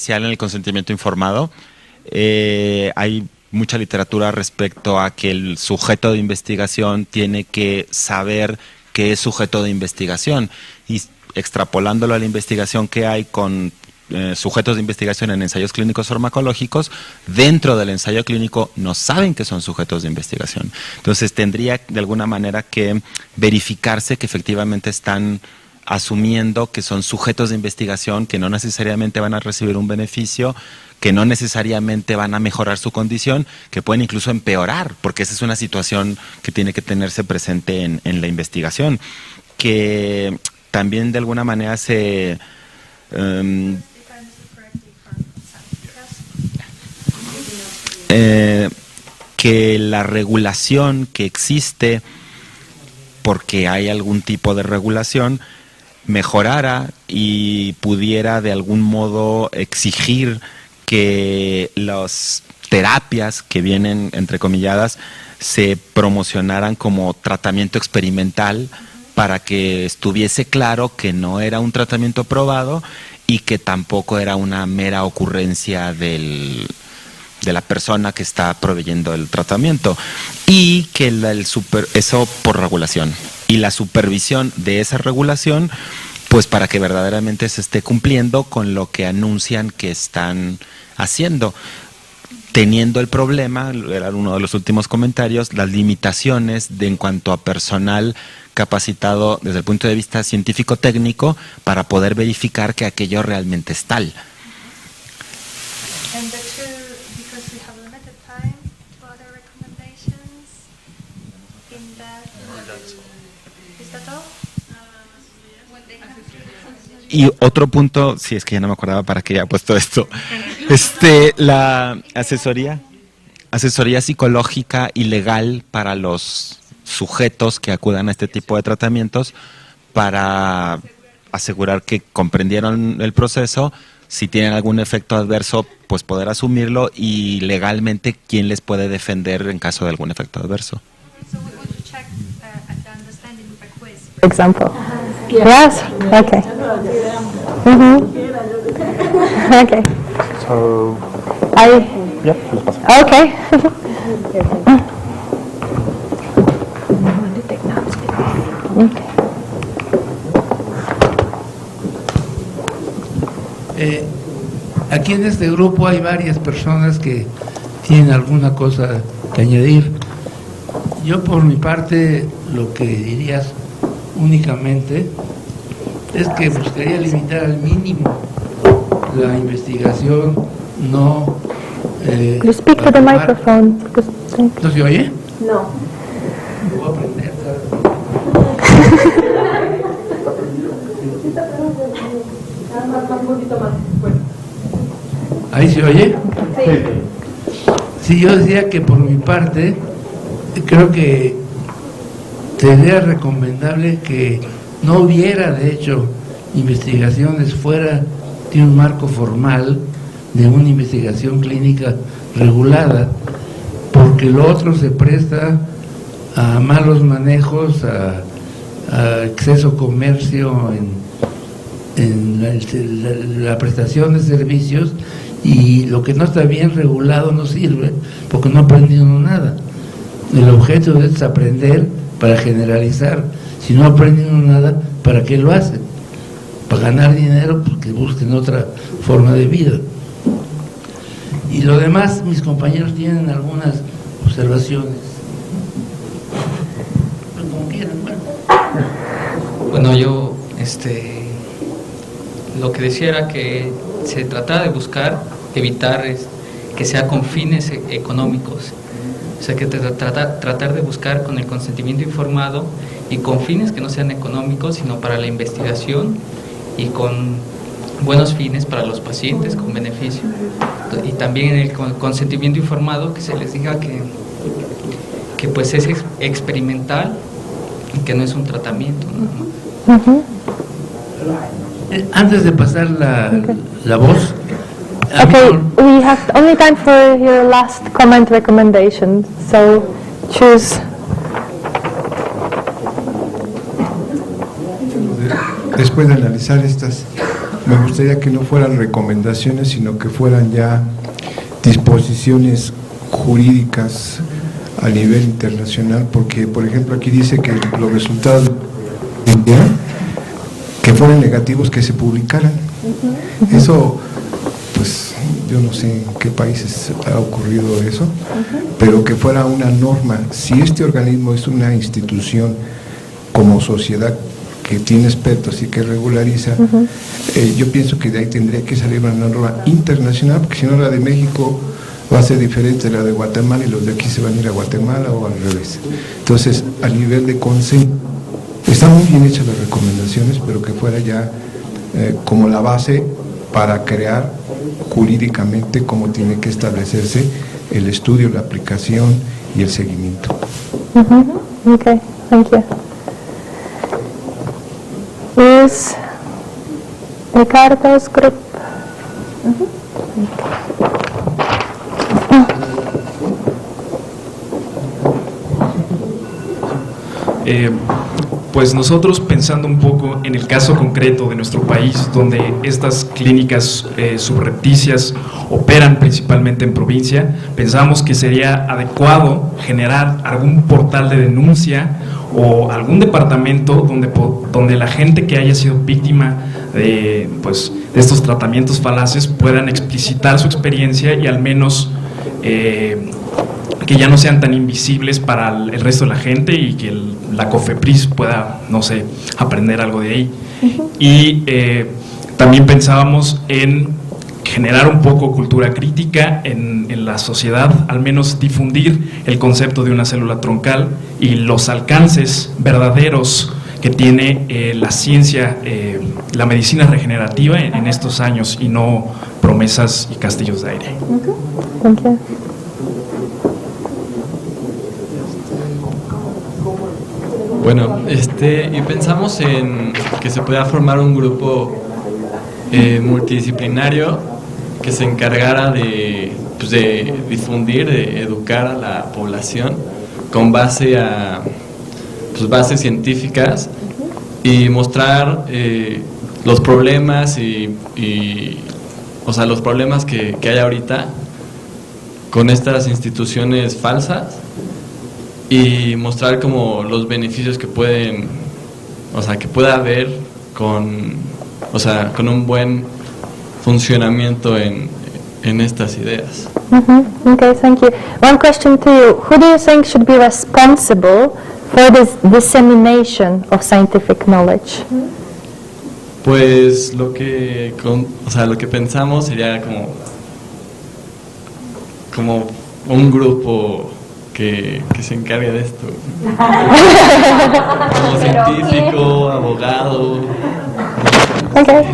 en el consentimiento informado. Hay mucha literatura respecto a que el sujeto de investigación tiene que saber que es sujeto de investigación, y extrapolándolo a la investigación que hay con sujetos de investigación en ensayos clínicos farmacológicos, dentro del ensayo clínico no saben que son sujetos de investigación. Entonces tendría de alguna manera que verificarse que efectivamente están asumiendo que son sujetos de investigación, que no necesariamente van a recibir un beneficio, que no necesariamente van a mejorar su condición, que pueden incluso empeorar, porque esa es una situación que tiene que tenerse presente en la investigación, que también de alguna manera se... que la regulación que existe, porque hay algún tipo de regulación, mejorara y pudiera de algún modo exigir que las terapias que vienen entrecomilladas se promocionaran como tratamiento experimental, para que estuviese claro que no era un tratamiento probado y que tampoco era una mera ocurrencia de la persona que está proveyendo el tratamiento, y que eso por regulación, y la supervisión de esa regulación, pues para que verdaderamente se esté cumpliendo con lo que anuncian que están haciendo, teniendo el problema, era uno de los últimos comentarios, las limitaciones en cuanto a personal capacitado desde el punto de vista científico-técnico para poder verificar que aquello realmente es tal. Y otro punto, si es que ya no me acordaba para qué había puesto esto, la asesoría psicológica y legal para los sujetos que acudan a este tipo de tratamientos, para asegurar que comprendieron el proceso, si tienen algún efecto adverso, pues poder asumirlo, y legalmente quién les puede defender en caso de algún efecto adverso. Example. Yes. Okay. Okay. So. Yeah, okay. Aquí en este grupo hay varias personas que tienen alguna cosa que añadir. Yo por mi parte lo que diría únicamente es que buscaría limitar al mínimo la investigación, no... You speak to the microphone. ¿No se oye? No. Voy a aprender. ¿Ahí se oye? Sí, yo decía que por mi parte creo que sería recomendable que no hubiera, de hecho, investigaciones fuera de un marco formal de una investigación clínica regulada, porque lo otro se presta a malos manejos, a exceso comercio en la prestación de servicios, y lo que no está bien regulado no sirve, porque no aprendieron nada. El objeto es aprender para generalizar. Si no aprenden nada, ¿para qué lo hacen? Para ganar dinero, pues que busquen otra forma de vida. Y lo demás, mis compañeros tienen algunas observaciones. Pues como quieran, bueno. Bueno, yo lo que decía era que se trataba de buscar, evitar que sea con fines económicos. O sea, que tratar de buscar con el consentimiento informado y con fines que no sean económicos, sino para la investigación y con buenos fines para los pacientes, con beneficio. Y también en el consentimiento informado que se les diga que pues es experimental y que no es un tratamiento, ¿no? Antes de pasar la voz. Okay, we have only time for your last comment recommendation, so choose. Después de analizar estas me gustaría que no fueran recomendaciones, sino que fueran ya disposiciones jurídicas a nivel internacional, porque por ejemplo aquí dice que los resultados que fueran negativos que se publicaran. Eso, pues yo no sé en qué países ha ocurrido eso, pero que fuera una norma. Si este organismo es una institución como sociedad que tiene expertos y que regulariza, yo pienso que de ahí tendría que salir una norma internacional, porque si no la de México va a ser diferente de la de Guatemala y los de aquí se van a ir a Guatemala o al revés. Entonces, a nivel de consenso, están muy bien hechas las recomendaciones, pero que fuera ya como la base para crear jurídicamente cómo tiene que establecerse el estudio, la aplicación y el seguimiento. Okay, thank you. Is Ricardo's group? Pues nosotros, pensando un poco en el caso concreto de nuestro país, donde estas clínicas subrepticias operan principalmente en provincia, pensamos que sería adecuado generar algún portal de denuncia o algún departamento donde la gente que haya sido víctima de estos tratamientos falaces puedan explicitar su experiencia y al menos que ya no sean tan invisibles para el resto de la gente y que la COFEPRIS pueda, no sé, aprender algo de ahí. Y también pensábamos en generar un poco cultura crítica en la sociedad, al menos difundir el concepto de una célula troncal y los alcances verdaderos que tiene la ciencia, la medicina regenerativa en estos años y no promesas y castillos de aire. Okay. Bueno, y pensamos en que se pueda formar un grupo multidisciplinario que se encargara de difundir, de educar a la población con base a bases científicas y mostrar los problemas los problemas que hay ahorita con estas instituciones falsas y mostrar como los beneficios que puede haber con un buen funcionamiento en estas ideas. Okay, thank you. One question to you. Who do you think should be responsible for this dissemination of scientific knowledge? Pues lo que pensamos sería como un grupo que se encargue de esto. Como científico, abogado. Okay.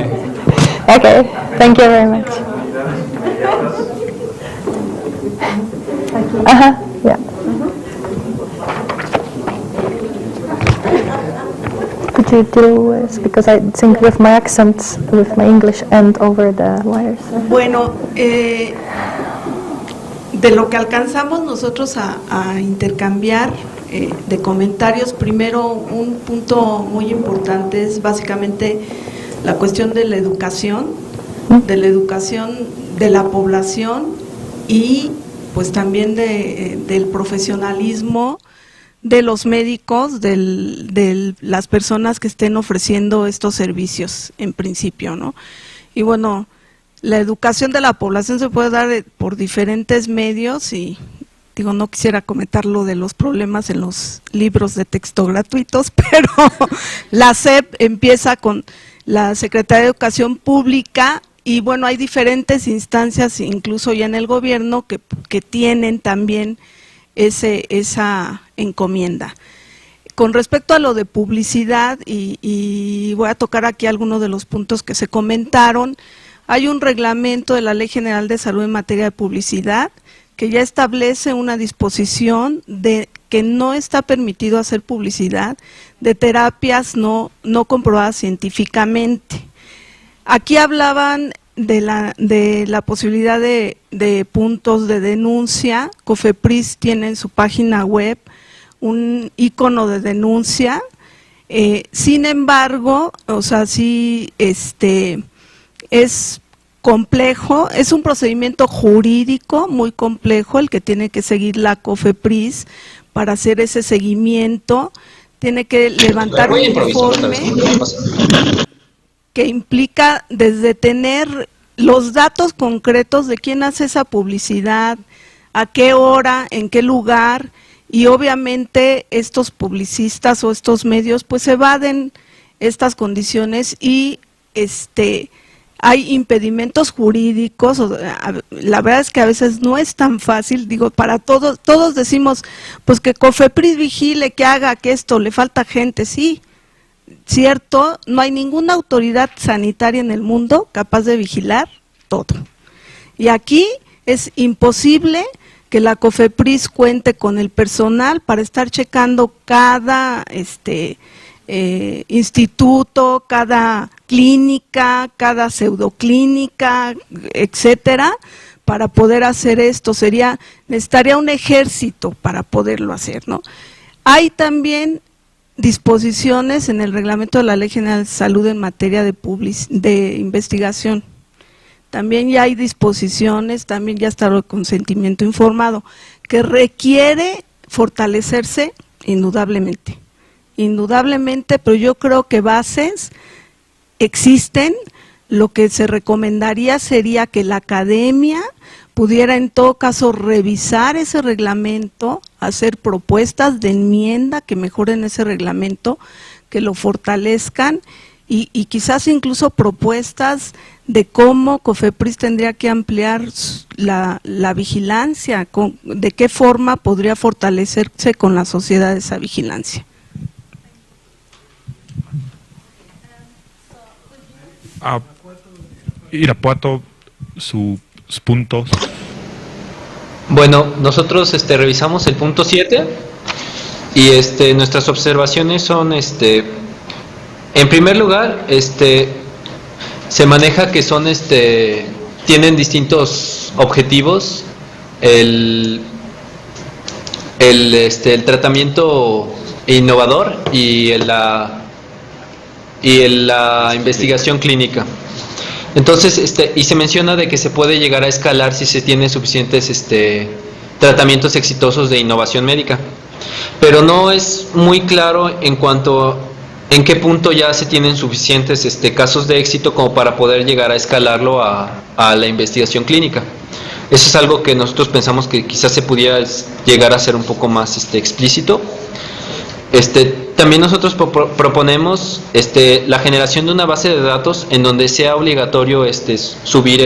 Okay, thank you very much. Yeah. Could you deal with, because I think with my accent, with my English and over the wires. Bueno, de lo que alcanzamos nosotros a intercambiar de comentarios, primero un punto muy importante es básicamente la cuestión de la educación de la población y pues también del profesionalismo de los médicos, de las personas que estén ofreciendo estos servicios en principio, ¿no? Y bueno, la educación de la población se puede dar por diferentes medios y digo, no quisiera comentar lo de los problemas en los libros de texto gratuitos, pero la SEP empieza con la Secretaría de Educación Pública y bueno, hay diferentes instancias, incluso ya en el gobierno, que tienen también esa encomienda. Con respecto a lo de publicidad, y voy a tocar aquí algunos de los puntos que se comentaron, hay un reglamento de la Ley General de Salud en materia de publicidad que ya establece una disposición de que no está permitido hacer publicidad de terapias no comprobadas científicamente. Aquí hablaban de la posibilidad de puntos de denuncia. COFEPRIS tiene en su página web un icono de denuncia. Sin embargo, o sea, sí, es complejo, es un procedimiento jurídico muy complejo el que tiene que seguir la COFEPRIS para hacer ese seguimiento. Tiene que levantar un informe que implica desde tener los datos concretos de quién hace esa publicidad, a qué hora, en qué lugar, y obviamente estos publicistas o estos medios pues evaden estas condiciones y hay impedimentos jurídicos. La verdad es que a veces no es tan fácil, digo, para todos decimos pues que COFEPRIS vigile, que haga, que esto, le falta gente, sí, cierto, no hay ninguna autoridad sanitaria en el mundo capaz de vigilar todo. Y aquí es imposible que la COFEPRIS cuente con el personal para estar checando cada instituto, cada clínica, cada pseudoclínica, etcétera, para poder hacer esto. Necesitaría un ejército para poderlo hacer, ¿no? Hay también disposiciones en el reglamento de la Ley General de Salud en materia de investigación. También ya hay disposiciones, también ya está el consentimiento informado, que requiere fortalecerse indudablemente, pero yo creo que bases existen. Lo que se recomendaría sería que la academia pudiera en todo caso revisar ese reglamento, hacer propuestas de enmienda que mejoren ese reglamento, que lo fortalezcan y quizás incluso propuestas de cómo COFEPRIS tendría que ampliar la vigilancia, de qué forma podría fortalecerse con la sociedad esa vigilancia. Irapuato, sus puntos. Bueno, nosotros revisamos el punto 7 y nuestras observaciones son en primer lugar, se maneja que son tienen distintos objetivos. El tratamiento innovador y la investigación clínica. Entonces, y se menciona de que se puede llegar a escalar si se tienen suficientes tratamientos exitosos de innovación médica, pero no es muy claro en cuanto en qué punto ya se tienen suficientes casos de éxito como para poder llegar a escalarlo a la investigación clínica. Eso es algo que nosotros pensamos que quizás se pudiera llegar a ser un poco más explícito. También nosotros proponemos la generación de una base de datos en donde sea obligatorio subir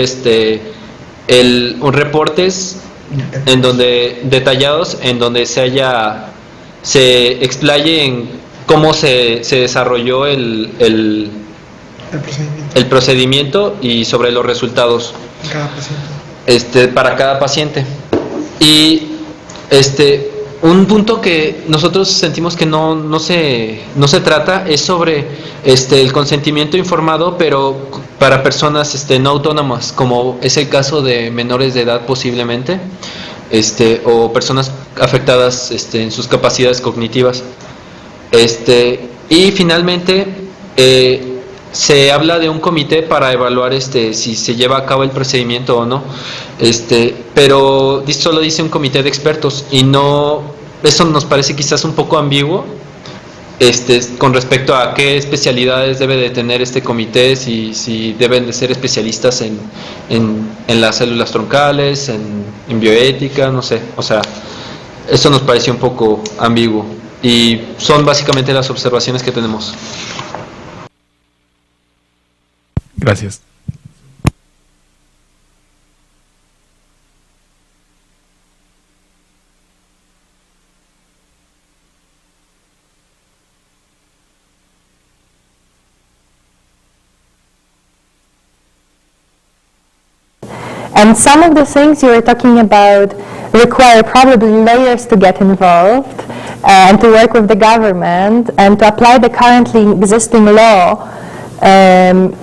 reportes en donde detallados, en donde se explaye en cómo se desarrolló el procedimiento y sobre los resultados para cada paciente. Y un punto que nosotros sentimos que no se trata es sobre el consentimiento informado, pero para personas no autónomas, como es el caso de menores de edad posiblemente, o personas afectadas en sus capacidades cognitivas. Y finalmente se habla de un comité para evaluar si se lleva a cabo el procedimiento o no, pero solo dice un comité de expertos y eso nos parece quizás un poco ambiguo con respecto a qué especialidades debe de tener este comité, si deben de ser especialistas en las células troncales, en bioética, no sé, o sea, eso nos parece un poco ambiguo. Y son básicamente las observaciones que tenemos. Gracias. And some of the things you were talking about require probably lawyers to get involved and to work with the government and to apply the currently existing law.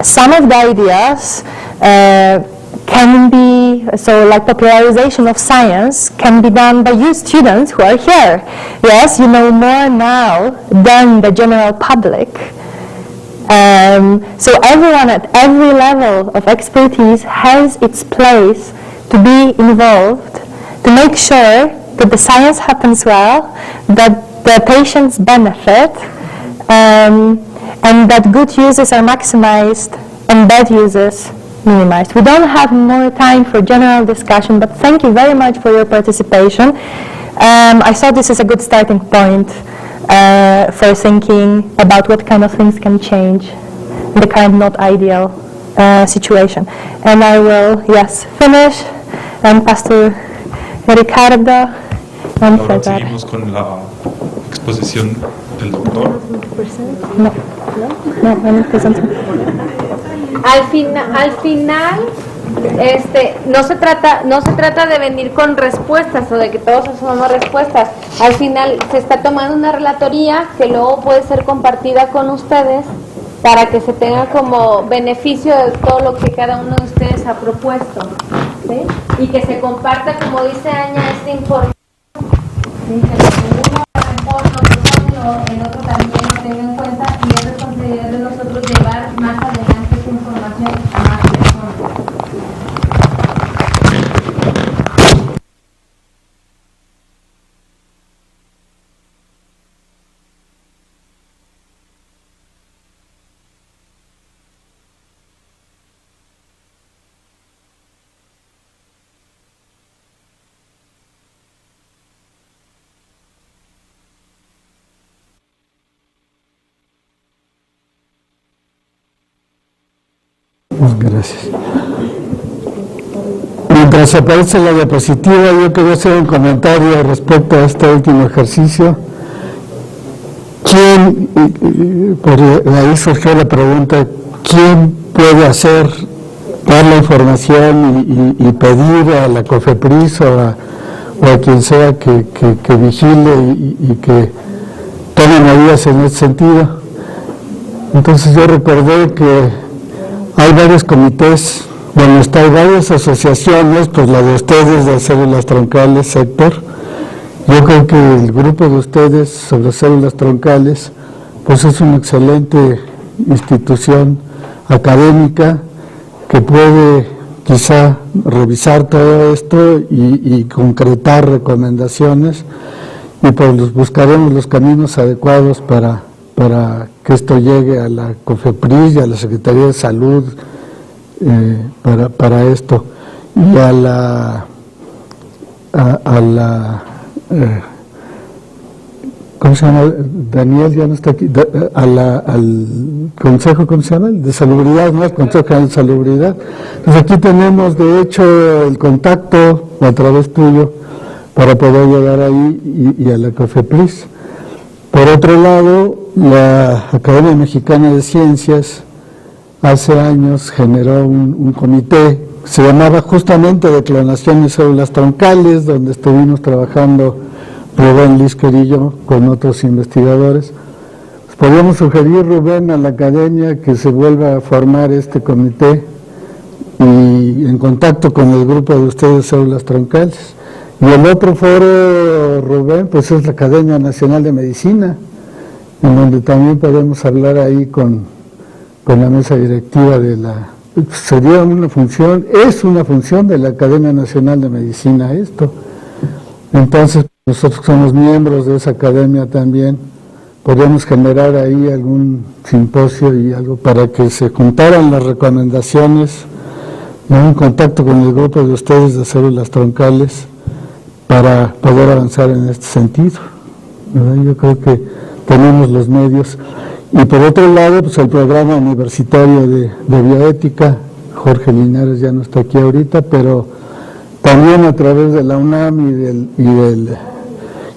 Some of the ideas can be, so like popularization of science can be done by you students who are here. Yes, you know more now than the general public. So everyone at every level of expertise has its place to be involved, to make sure that the science happens well, that the patients benefit, and that good uses are maximized and bad uses minimized. We don't have more time for general discussion, but thank you very much for your participation. I thought this is a good starting point for thinking about what kind of things can change in the current not ideal situation. And I will, finish, and pass to Ricardo and Ahora seguimos con la exposición del doctor. No, I'm presenting. Al final no se trata de venir con respuestas o de que todos asumamos respuestas. Al final se está tomando una relatoría que luego puede ser compartida con ustedes para que se tenga como beneficio de todo lo que cada uno de ustedes ha propuesto, ¿sí? Y que se comparta, como dice Aña, este informe, ¿sí? Que uno el otro también lo tenga en cuenta, y es responsabilidad de nosotros llevar más adelante esta información a más personas. Gracias. Mientras aparece la diapositiva, yo quería hacer un comentario respecto a este último ejercicio. Por ahí surgió la pregunta, ¿quién puede dar la información y pedir a la COFEPRIS o a quien sea que vigile y que tome medidas en ese sentido? Entonces yo recordé que hay varios comités, hay varias asociaciones, pues la de ustedes de células troncales, sector. Yo creo que el grupo de ustedes sobre células troncales, pues es una excelente institución académica que puede quizá revisar todo esto y concretar recomendaciones, y pues buscaremos los caminos adecuados para que esto llegue a la COFEPRIS y a la Secretaría de Salud para esto, y a la ¿cómo se llama? Daniel ya no está aquí, al Consejo, ¿cómo se llama? De Salubridad, ¿no? El Consejo General de Salubridad. Entonces aquí tenemos de hecho el contacto a través tuyo para poder llegar ahí y a la COFEPRIS. Por otro lado, la Academia Mexicana de Ciencias hace años generó un comité, se llamaba justamente de clonación de células troncales, donde estuvimos trabajando Rubén Lisker y yo con otros investigadores. Pues podríamos sugerir, Rubén, a la Academia que se vuelva a formar este comité y en contacto con el grupo de ustedes de células troncales. Y el otro foro, Rubén, pues es la Academia Nacional de Medicina, en donde también podemos hablar ahí con la mesa directiva de sería una función, es una función de la Academia Nacional de Medicina esto. Entonces, nosotros somos miembros de esa academia también, podríamos generar ahí algún simposio y algo para que se juntaran las recomendaciones, en contacto con el grupo de ustedes de células troncales, para poder avanzar en este sentido, ¿verdad? Yo creo que tenemos los medios. Y por otro lado, pues el programa universitario de bioética, Jorge Linares ya no está aquí ahorita, pero también a través de la UNAM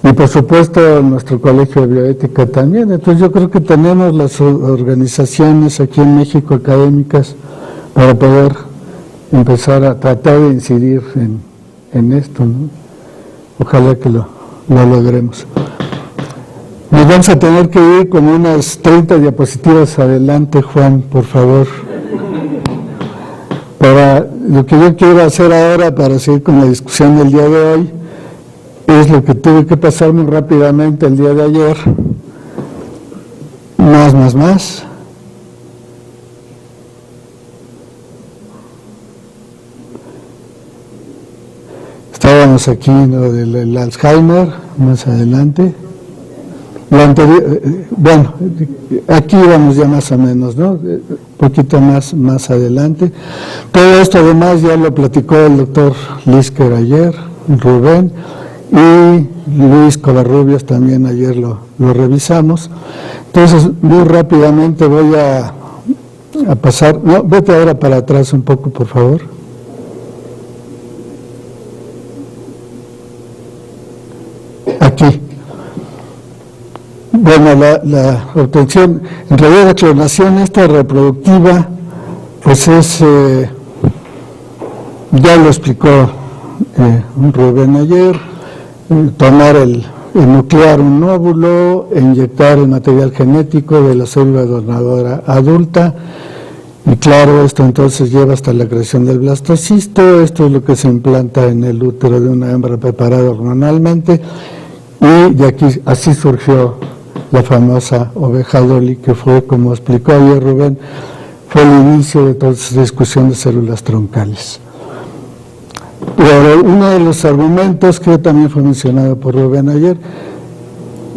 y por supuesto nuestro colegio de bioética también. Entonces yo creo que tenemos las organizaciones aquí en México académicas para poder empezar a tratar de incidir en esto, ¿no? Ojalá que lo logremos. Nos vamos a tener que ir con unas 30 diapositivas adelante, Juan, por favor. Para lo que yo quiero hacer ahora, para seguir con la discusión del día de hoy, es lo que tuve que pasar muy rápidamente el día de ayer. Más. Estábamos aquí en lo del Alzheimer, más adelante. Lo anterior, bueno, aquí vamos ya más o menos, ¿no? Un poquito más adelante. Todo esto además ya lo platicó el doctor Lisker ayer, Rubén, y Luis Covarrubias también ayer lo revisamos. Entonces, muy rápidamente voy a pasar, no, vete ahora para atrás un poco, por favor. Aquí. Bueno, la obtención, en realidad la clonación esta reproductiva, pues es, ya lo explicó Rubén ayer, tomar nuclear un óvulo, inyectar el material genético de la célula donadora adulta, y claro, esto entonces lleva hasta la creación del blastocisto. Esto es lo que se implanta en el útero de una hembra preparada hormonalmente, y de aquí así surgió la famosa oveja Dolly, que fue, como explicó ayer Rubén, fue el inicio de toda esa discusión de células troncales. Pero uno de los argumentos que también fue mencionado por Rubén ayer,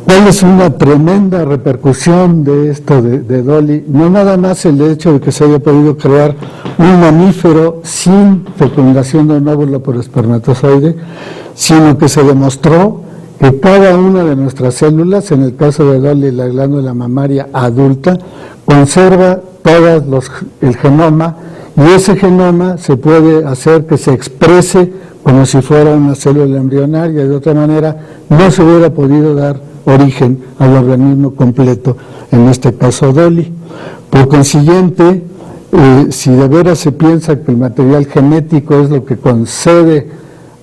¿cuál es una tremenda repercusión de esto de Dolly? No nada más el hecho de que se haya podido crear un mamífero sin fecundación de un óvulo por espermatozoide, sino que se demostró que cada una de nuestras células, en el caso de Dolly, la glándula mamaria adulta, conserva el genoma, y ese genoma se puede hacer que se exprese como si fuera una célula embrionaria. De otra manera, no se hubiera podido dar origen al organismo completo, en este caso Dolly. Por consiguiente, si de veras se piensa que el material genético es lo que concede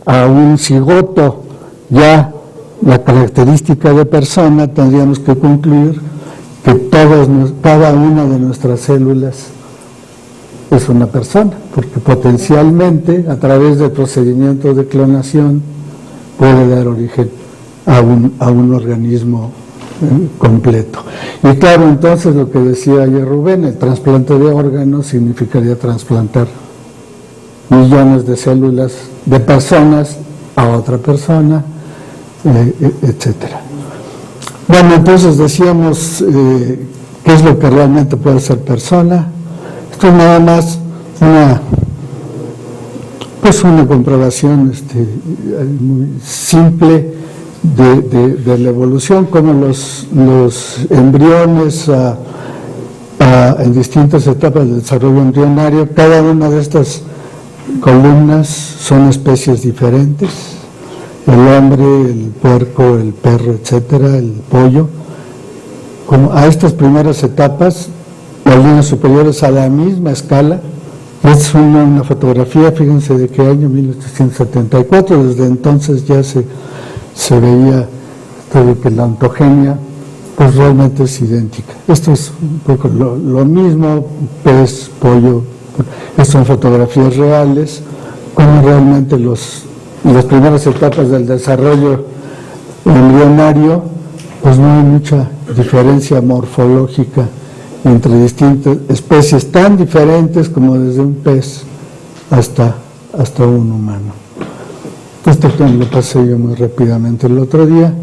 a un cigoto ya la característica de persona, tendríamos que concluir que cada una de nuestras células es una persona, porque potencialmente a través del procedimiento de clonación puede dar origen a un organismo completo. Y claro, entonces lo que decía ayer Rubén, el trasplante de órganos significaría trasplantar millones de células de personas a otra persona, etcétera. Bueno, entonces decíamos qué es lo que realmente puede ser persona. Esto es nada más una comprobación muy simple de la evolución, como los embriones en distintas etapas del desarrollo embrionario, cada una de estas columnas son especies diferentes. El hombre, el puerco, el perro, etcétera, el pollo. Como a estas primeras etapas, las líneas superiores a la misma escala. Es una fotografía, fíjense de qué año, 1874, desde entonces ya se veía que la ontogenia pues realmente es idéntica. Esto es un poco lo mismo, pez, pollo, estas son fotografías reales, como realmente las primeras etapas del desarrollo embrionario, pues no hay mucha diferencia morfológica entre distintas especies tan diferentes como desde un pez hasta un humano. Esto lo pasé yo muy rápidamente el otro día.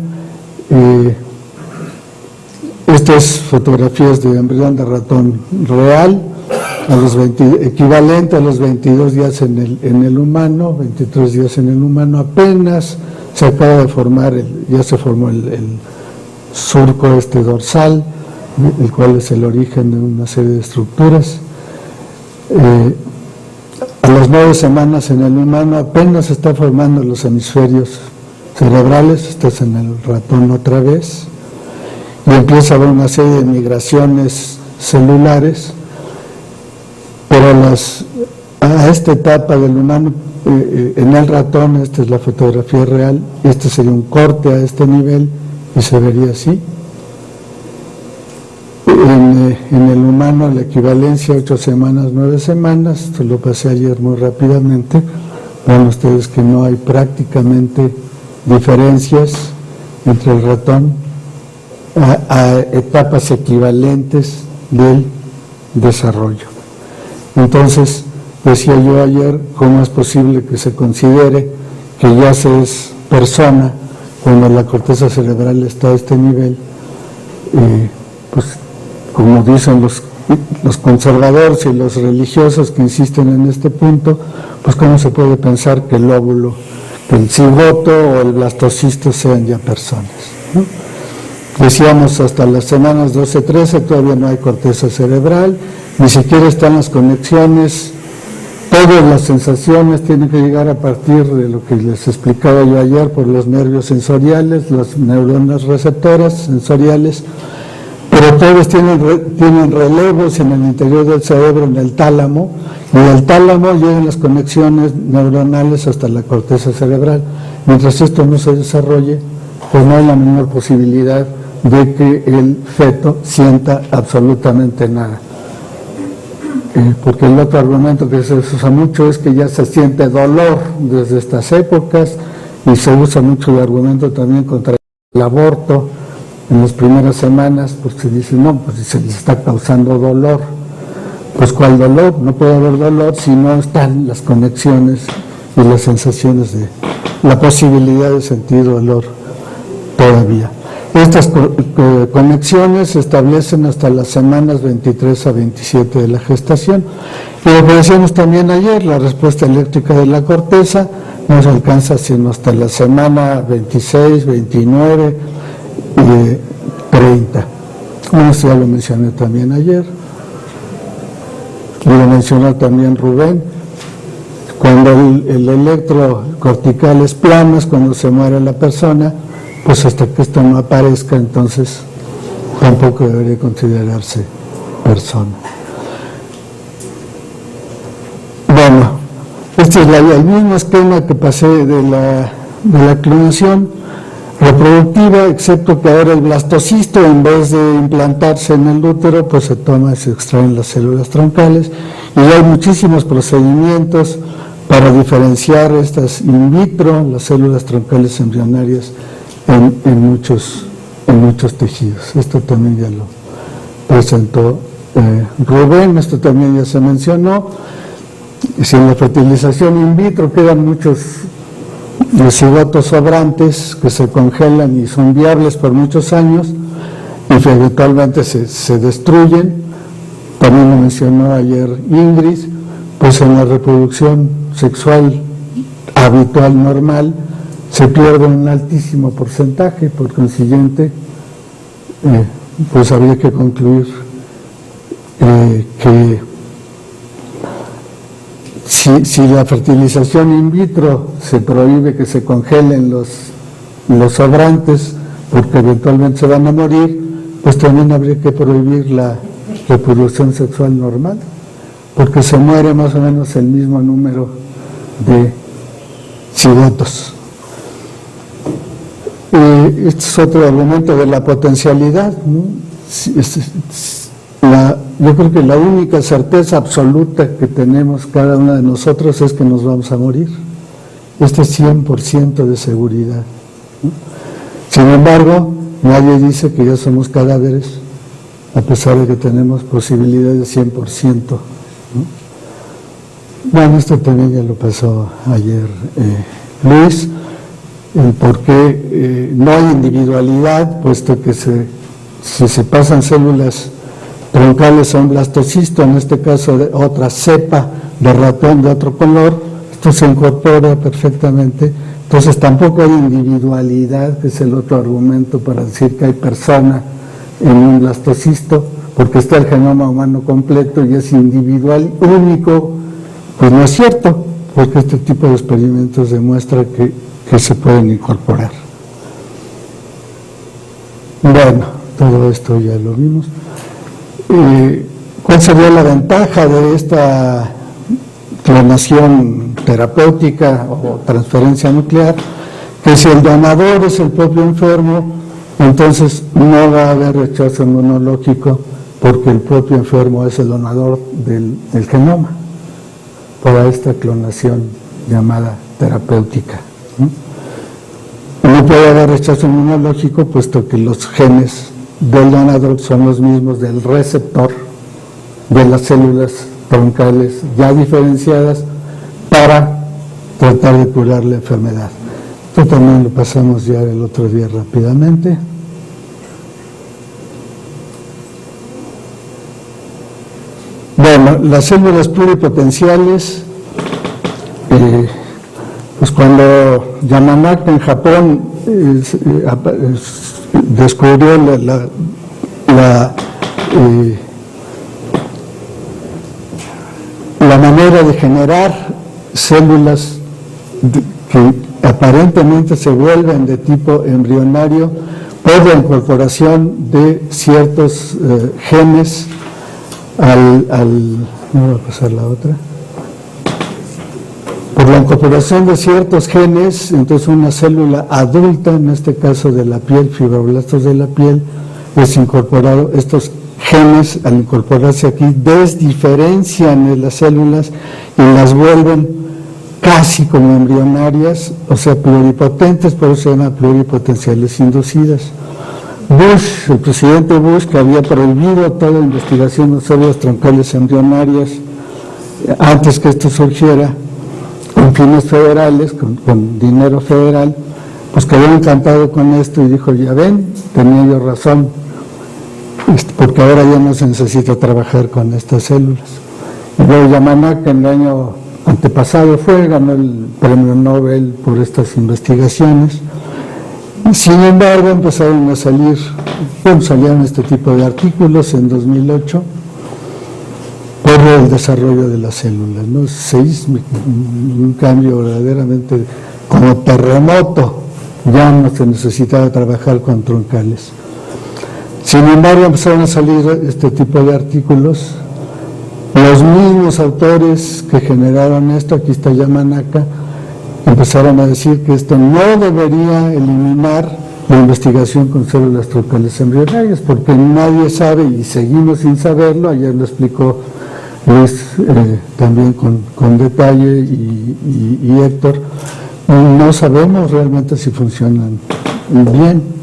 Estas fotografías de embrión de ratón real, equivalente a los 22 días en el humano, 23 días en el humano, apenas se acaba de formar, ya se formó el surco dorsal, el cual es el origen de una serie de estructuras. A las 9 semanas en el humano apenas se está formando los hemisferios cerebrales, estás en el ratón otra vez, y empieza a haber una serie de migraciones celulares, pero a esta etapa del humano, en el ratón, esta es la fotografía real, este sería un corte a este nivel y se vería así. En el humano la equivalencia 8 semanas, 9 semanas, esto lo pasé ayer muy rápidamente, ven ustedes que no hay prácticamente diferencias entre el ratón a etapas equivalentes del desarrollo. Entonces, decía yo ayer, ¿cómo es posible que se considere que ya se es persona cuando la corteza cerebral está a este nivel, pues como dicen los conservadores y los religiosos que insisten en este punto, pues cómo se puede pensar que el óvulo, que el cigoto o el blastocisto sean ya personas, ¿no? Decíamos hasta las semanas 12-13 todavía no hay corteza cerebral, ni siquiera están las conexiones, todas las sensaciones tienen que llegar a partir de lo que les explicaba yo ayer por los nervios sensoriales, las neuronas receptoras sensoriales, pero todos tienen relevos en el interior del cerebro, en el tálamo, y del tálamo llegan las conexiones neuronales hasta la corteza cerebral. Mientras esto no se desarrolle, pues no hay la menor posibilidad de que el feto sienta absolutamente nada. Porque el otro argumento que se usa mucho es que ya se siente dolor desde estas épocas, y se usa mucho el argumento también contra el aborto. En las primeras semanas, pues se dice, no, pues se le está causando dolor. Pues ¿cuál dolor? No puede haber dolor si no están las conexiones y las sensaciones de la posibilidad de sentir dolor todavía. Estas conexiones se establecen hasta las semanas 23 a 27 de la gestación. Y lo que decíamos también ayer, la respuesta eléctrica de la corteza no se alcanza sino hasta la semana 26, 29 y 30. Bueno, esto ya lo mencioné también ayer. Lo mencionó también Rubén. Cuando el electro cortical es plano, es cuando se muere la persona, pues hasta que esto no aparezca, entonces tampoco debería considerarse persona. Bueno, este es el mismo esquema que pasé de la clonación reproductiva, excepto que ahora el blastocisto, en vez de implantarse en el útero, pues se toma y se extraen las células troncales, y hay muchísimos procedimientos para diferenciar estas in vitro, las células troncales embrionarias, en muchos tejidos. Esto también ya lo presentó Rubén, esto también ya se mencionó. Si en la fertilización in vitro quedan muchos cigotos sobrantes que se congelan y son viables por muchos años y que eventualmente se destruyen, también lo mencionó ayer Ingrid, pues en la reproducción sexual habitual normal se pierde un altísimo porcentaje, por consiguiente, pues habría que concluir que si la fertilización in vitro se prohíbe que se congelen los sobrantes porque eventualmente se van a morir, pues también habría que prohibir la reproducción sexual normal, porque se muere más o menos el mismo número de cigotos. Este es otro argumento de la potencialidad, ¿no? Yo creo que la única certeza absoluta que tenemos cada uno de nosotros es que nos vamos a morir. Este es 100% de seguridad, ¿no? Sin embargo, nadie dice que ya somos cadáveres, a pesar de que tenemos posibilidades 100%, ¿no? Bueno, esto también ya lo pasó ayer Luis. El por qué no hay individualidad, puesto que si se pasan células troncales a un blastocisto, en este caso de otra cepa de ratón de otro color, esto se incorpora perfectamente, entonces tampoco hay individualidad, que es el otro argumento para decir que hay persona en un blastocisto, porque está el genoma humano completo y es individual, único. Pues no es cierto, porque este tipo de experimentos demuestra que se pueden incorporar. Bueno, todo esto ya lo vimos. ¿Cuál sería la ventaja de esta clonación terapéutica o transferencia nuclear? Que si el donador es el propio enfermo, entonces no va a haber rechazo inmunológico, porque el propio enfermo es el donador del genoma para esta clonación llamada terapéutica. No puede haber rechazo inmunológico, puesto que los genes del donador son los mismos del receptor de las células troncales ya diferenciadas para tratar de curar la enfermedad. Esto también lo pasamos ya el otro día rápidamente. Bueno, las células pluripotenciales, pues cuando Yamanaka en Japón descubrió la manera de generar células que aparentemente se vuelven de tipo embrionario por la incorporación de ciertos genes no voy a pasar la otra. Por la incorporación de ciertos genes, entonces una célula adulta, en este caso de la piel, fibroblastos de la piel, es incorporado, estos genes al incorporarse aquí desdiferencian las células y las vuelven casi como embrionarias, o sea, pluripotentes, por eso se llaman pluripotenciales inducidas. Bush, el presidente Bush, que había prohibido toda investigación de células troncales embrionarias antes que esto surgiera, con fines federales, con dinero federal, pues quedó encantado con esto y dijo, ya ven, tenía yo razón, porque ahora ya no se necesita trabajar con estas células. Y luego Yamanaka en el año antepasado ganó el premio Nobel por estas investigaciones. Sin embargo, empezaron a salieron este tipo de artículos en 2008 por el desarrollo de las células, ¿no? Seísmico, un cambio verdaderamente como terremoto, ya no se necesitaba trabajar con troncales. Sin embargo, empezaron a salir este tipo de artículos. Los mismos autores que generaron esto, aquí está Yamanaka, empezaron a decir que esto no debería eliminar la investigación con células troncales embrionarias, porque nadie sabe y seguimos sin saberlo. Ayer lo explicó Luis también con detalle y Héctor. No sabemos realmente si funcionan bien.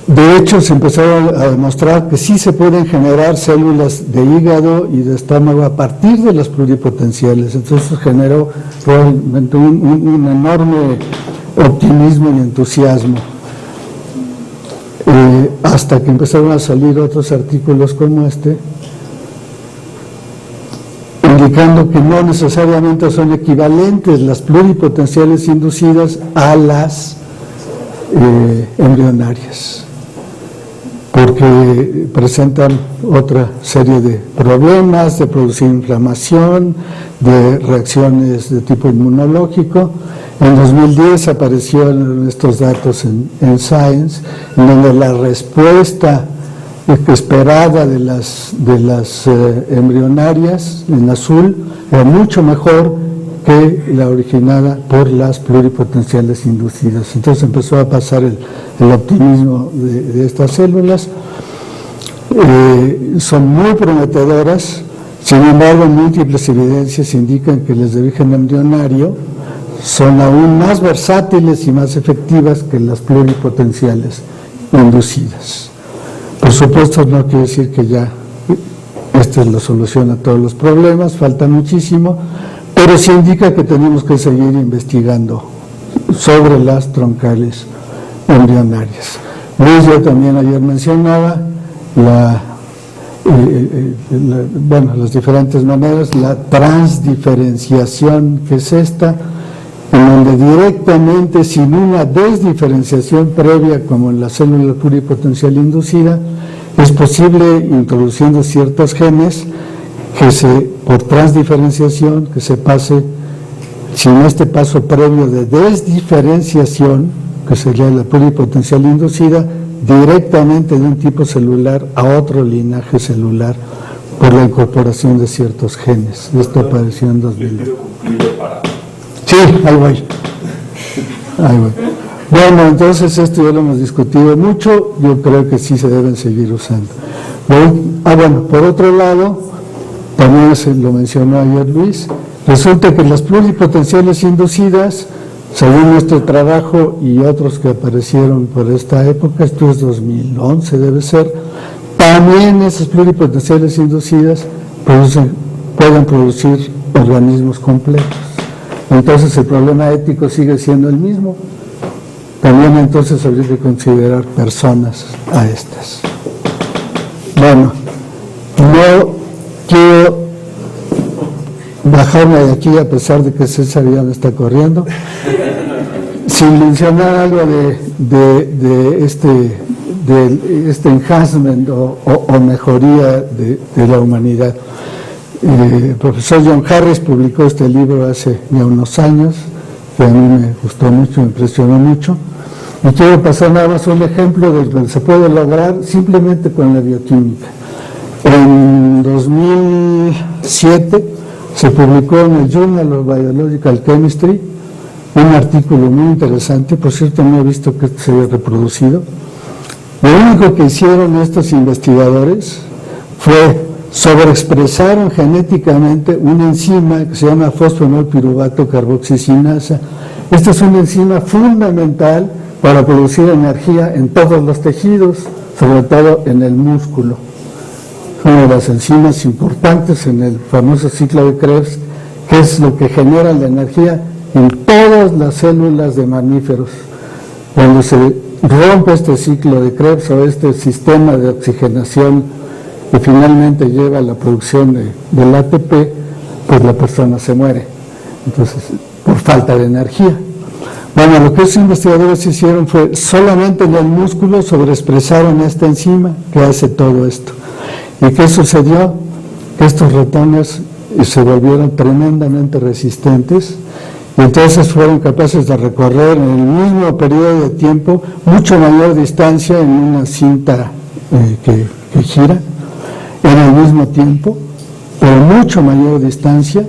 De hecho, se empezó a demostrar que sí se pueden generar células de hígado y de estómago a partir de las pluripotenciales. Entonces eso generó realmente un enorme optimismo y entusiasmo. Hasta que empezaron a salir otros artículos como este, indicando que no necesariamente son equivalentes las pluripotenciales inducidas a las embrionarias, porque presentan otra serie de problemas, de producir inflamación, de reacciones de tipo inmunológico. En 2010 aparecieron estos datos en Science, en donde la respuesta esperada de las embrionarias en azul era mucho mejor que la originada por las pluripotenciales inducidas. Entonces empezó a pasar el optimismo de estas células. Son muy prometedoras, sin embargo múltiples evidencias indican que las de origen embrionario son aún más versátiles y más efectivas que las pluripotenciales inducidas. Por supuesto, no quiere decir que ya esta es la solución a todos los problemas, falta muchísimo, pero sí indica que tenemos que seguir investigando sobre las troncales embrionarias. Luis ya también ayer mencionaba las diferentes maneras, la transdiferenciación, que es esta, en donde directamente, sin una desdiferenciación previa como en la célula pluripotencial inducida, es posible, introduciendo ciertos genes, por transdiferenciación, que se pase, sin este paso previo de desdiferenciación, que sería la pluripotencial inducida, directamente de un tipo celular a otro linaje celular por la incorporación de ciertos genes. Esto apareció en 2000. Sí, ahí voy. Bueno, entonces esto ya lo hemos discutido mucho, yo creo que sí se deben seguir usando. Bueno, por otro lado, también se lo mencionó ayer Luis, resulta que las pluripotenciales inducidas, según nuestro trabajo y otros que aparecieron por esta época, esto es 2011 debe ser, también esas pluripotenciales inducidas pueden producir organismos completos. entonces el problema ético sigue siendo el mismo. También entonces habría que considerar personas a estas. Bueno, no quiero bajarme de aquí a pesar de que César ya me está corriendo, sin mencionar algo de este enhancement o mejoría de la humanidad. El profesor John Harris publicó este libro hace ya unos años, que a mí me gustó mucho, me impresionó mucho, y quiero pasar nada más un ejemplo de lo que se puede lograr simplemente con la bioquímica. En 2007 se publicó en el Journal of Biological Chemistry un artículo muy interesante, por cierto no he visto que se haya reproducido. Lo único que hicieron estos investigadores fue sobreexpresaron genéticamente una enzima que se llama fosfonolpiruvato carboxicinasa. Esta es una enzima fundamental para producir energía en todos los tejidos, sobre todo en el músculo. Una de las enzimas importantes en el famoso ciclo de Krebs, que es lo que genera la energía en todas las células de mamíferos. Cuando se rompe este ciclo de Krebs o este sistema de oxigenación que finalmente lleva a la producción del ATP, pues la persona se muere. Entonces, por falta de energía. Bueno, lo que estos investigadores hicieron fue solamente en el músculo sobreexpresaron esta enzima que hace todo esto. ¿Y qué sucedió? Que estos ratones se volvieron tremendamente resistentes y entonces fueron capaces de recorrer en el mismo periodo de tiempo mucho mayor distancia en una cinta que gira en el mismo tiempo, pero mucho mayor distancia.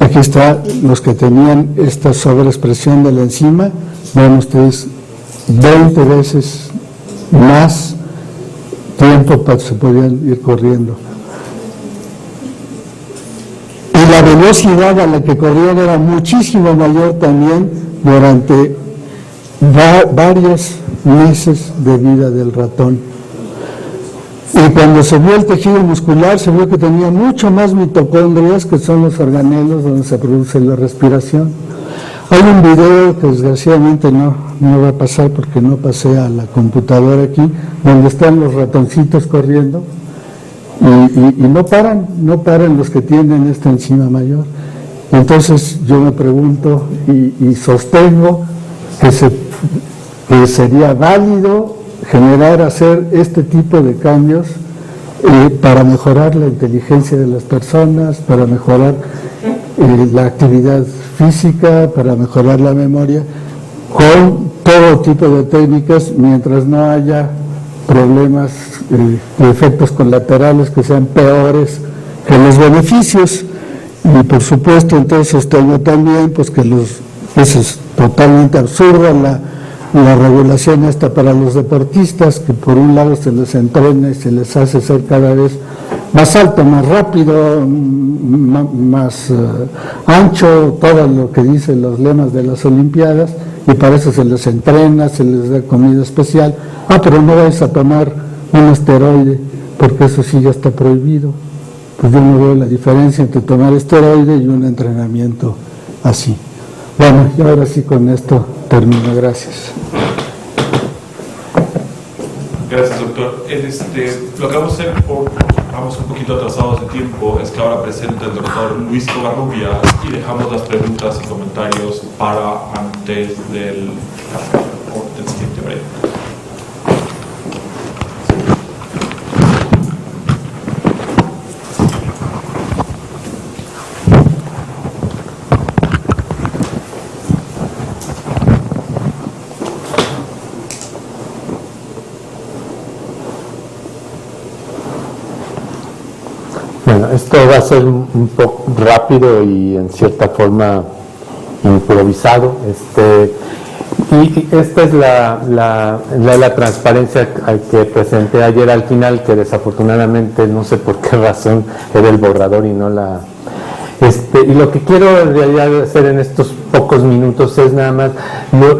Aquí están los que tenían esta sobreexpresión de la enzima, ven ustedes 20 veces más tiempo para que se podían ir corriendo. Y la velocidad a la que corrían era muchísimo mayor también durante varios meses de vida del ratón. Y cuando se vio el tejido muscular, se vio que tenía mucho más mitocondrias, que son los organelos donde se produce la respiración. Hay un video que desgraciadamente no va a pasar porque no pasé a la computadora aquí, donde están los ratoncitos corriendo y no paran los que tienen esta enzima mayor. Entonces yo me pregunto y sostengo que sería válido hacer este tipo de cambios para mejorar la inteligencia de las personas, para mejorar la actividad física, para mejorar la memoria, con todo tipo de técnicas, mientras no haya problemas de efectos colaterales que sean peores que los beneficios. Y por supuesto entonces tengo también pues que es totalmente absurda la regulación esta para los deportistas, que por un lado se les entrena y se les hace ser cada vez más alto, más rápido, más ancho, todo lo que dicen los lemas de las Olimpiadas, y para eso se les entrena, se les da comida especial. Pero no vais a tomar un esteroide, porque eso sí ya está prohibido. Pues yo no veo la diferencia entre tomar esteroide y un entrenamiento así. Bueno, y ahora sí con esto termino. Gracias. Gracias, doctor. Lo que vamos a hacer, vamos un poquito atrasados de tiempo, es que ahora presenta el doctor Luis Covarrubias y dejamos las preguntas y comentarios para antes del siguiente break. Bueno, esto va a ser un poco rápido y en cierta forma improvisado. Y esta es la transparencia que presenté ayer al final, que desafortunadamente no sé por qué razón era el borrador y no la... y lo que quiero en realidad hacer en estos pocos minutos es nada más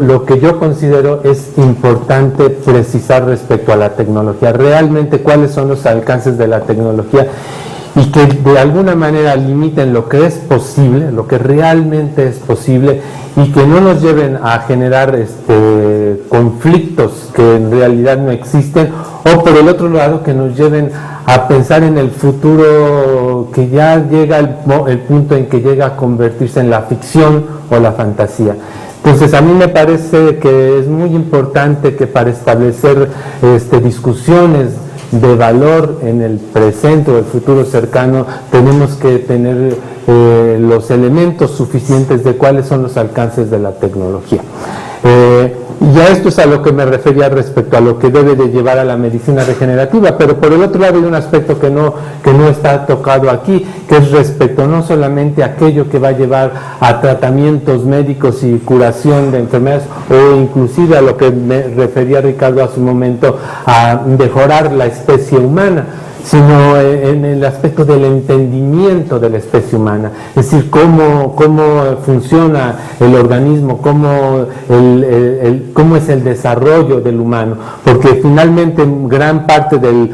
lo que yo considero es importante precisar respecto a la tecnología, realmente cuáles son los alcances de la tecnología y que de alguna manera limiten lo que es posible, lo que realmente es posible, y que no nos lleven a generar conflictos que en realidad no existen, o por el otro lado que nos lleven a pensar en el futuro, que ya llega el punto en que llega a convertirse en la ficción o la fantasía. Entonces a mí me parece que es muy importante que para establecer discusiones de valor en el presente o el futuro cercano tenemos que tener los elementos suficientes de cuáles son los alcances de la tecnología. Y a esto es a lo que me refería respecto a lo que debe de llevar a la medicina regenerativa, pero por el otro lado hay un aspecto que no está tocado aquí, que es respecto no solamente a aquello que va a llevar a tratamientos médicos y curación de enfermedades, o inclusive a lo que me refería Ricardo hace un momento, a mejorar la especie humana, sino en el aspecto del entendimiento de la especie humana, es decir, cómo funciona el organismo, cómo es el desarrollo del humano, porque finalmente gran parte del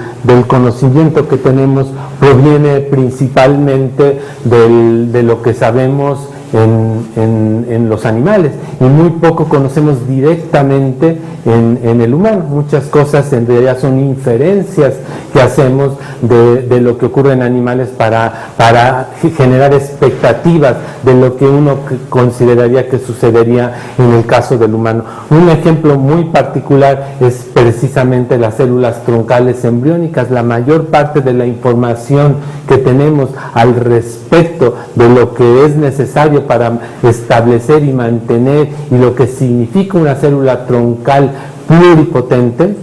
conocimiento que tenemos proviene principalmente de lo que sabemos en los animales, y muy poco conocemos directamente en el humano. Muchas cosas en realidad son inferencias que hacemos de lo que ocurre en animales para generar expectativas de lo que uno consideraría que sucedería en el caso del humano. Un ejemplo muy particular es precisamente las células troncales embriónicas. La mayor parte de la información que tenemos al respecto de lo que es necesario para establecer y mantener y lo que significa una célula troncal pluripotente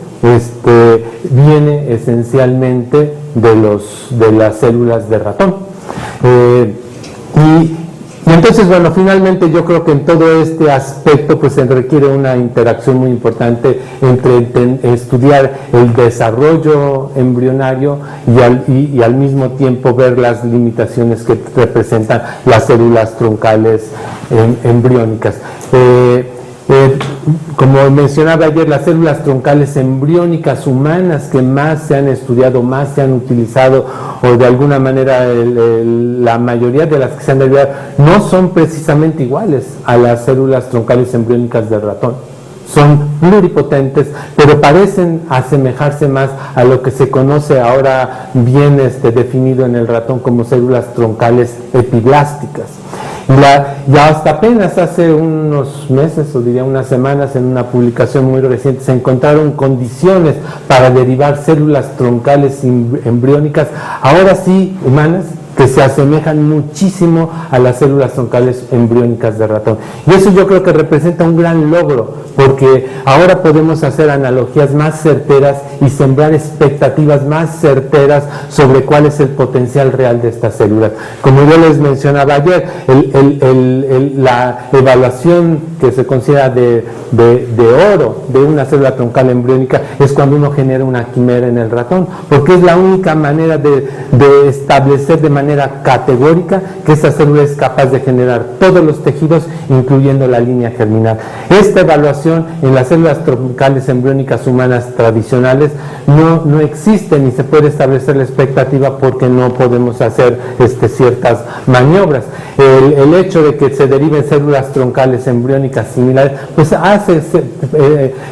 viene esencialmente de las células de ratón. Y entonces, bueno, finalmente yo creo que en todo este aspecto pues se requiere una interacción muy importante entre estudiar el desarrollo embrionario y al mismo tiempo ver las limitaciones que representan las células troncales embriónicas. Como mencionaba ayer, las células troncales embriónicas humanas que más se han estudiado, más se han utilizado, o de alguna manera la mayoría de las que se han derivado, no son precisamente iguales a las células troncales embriónicas del ratón. Son pluripotentes, pero parecen asemejarse más a lo que se conoce ahora bien definido en el ratón como células troncales epiblásticas. Y hasta apenas hace unos meses, o diría unas semanas, en una publicación muy reciente, se encontraron condiciones para derivar células troncales embriónicas, ahora sí humanas, que se asemejan muchísimo a las células troncales embriónicas de ratón. Y eso yo creo que representa un gran logro, porque ahora podemos hacer analogías más certeras y sembrar expectativas más certeras sobre cuál es el potencial real de estas células. Como yo les mencionaba ayer, la evaluación que se considera de oro de una célula troncal embriónica es cuando uno genera una quimera en el ratón, porque es la única manera de establecer de manera categórica que esa célula es capaz de generar todos los tejidos, incluyendo la línea germinal. Esta evaluación en las células troncales embriónicas humanas tradicionales no existe, ni se puede establecer la expectativa porque no podemos hacer ciertas maniobras. El hecho de que se deriven células troncales embriónicas similares pues hace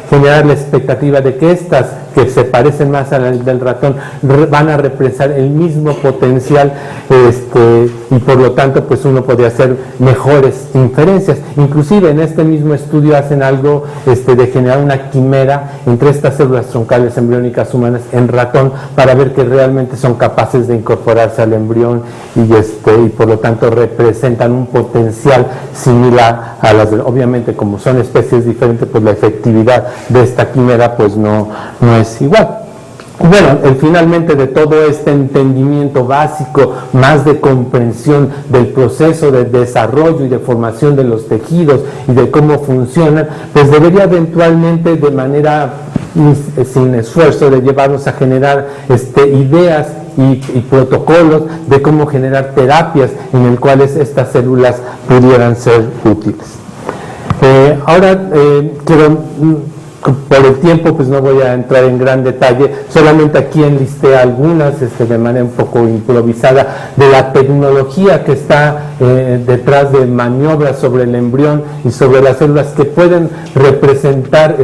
generar la expectativa de que estas, que se parecen más a las del ratón, van a representar el mismo potencial, y por lo tanto pues uno podría hacer mejores inferencias. Inclusive en este mismo estudio hacen algo de generar una quimera entre estas células troncales embriónicas humanas en ratón para ver que realmente son capaces de incorporarse al embrión y por lo tanto representan un potencial similar a las de, obviamente como son especies diferentes, pues la efectividad de esta quimera pues no es igual. Bueno, finalmente de todo este entendimiento básico, más de comprensión del proceso de desarrollo y de formación de los tejidos y de cómo funcionan, pues debería eventualmente de manera sin esfuerzo de llevarnos a generar ideas y protocolos de cómo generar terapias en el cuales estas células pudieran ser útiles. Ahora quiero por el tiempo pues no voy a entrar en gran detalle, solamente aquí enlisté algunas de manera un poco improvisada de la tecnología que está detrás de maniobras sobre el embrión y sobre las células que pueden representar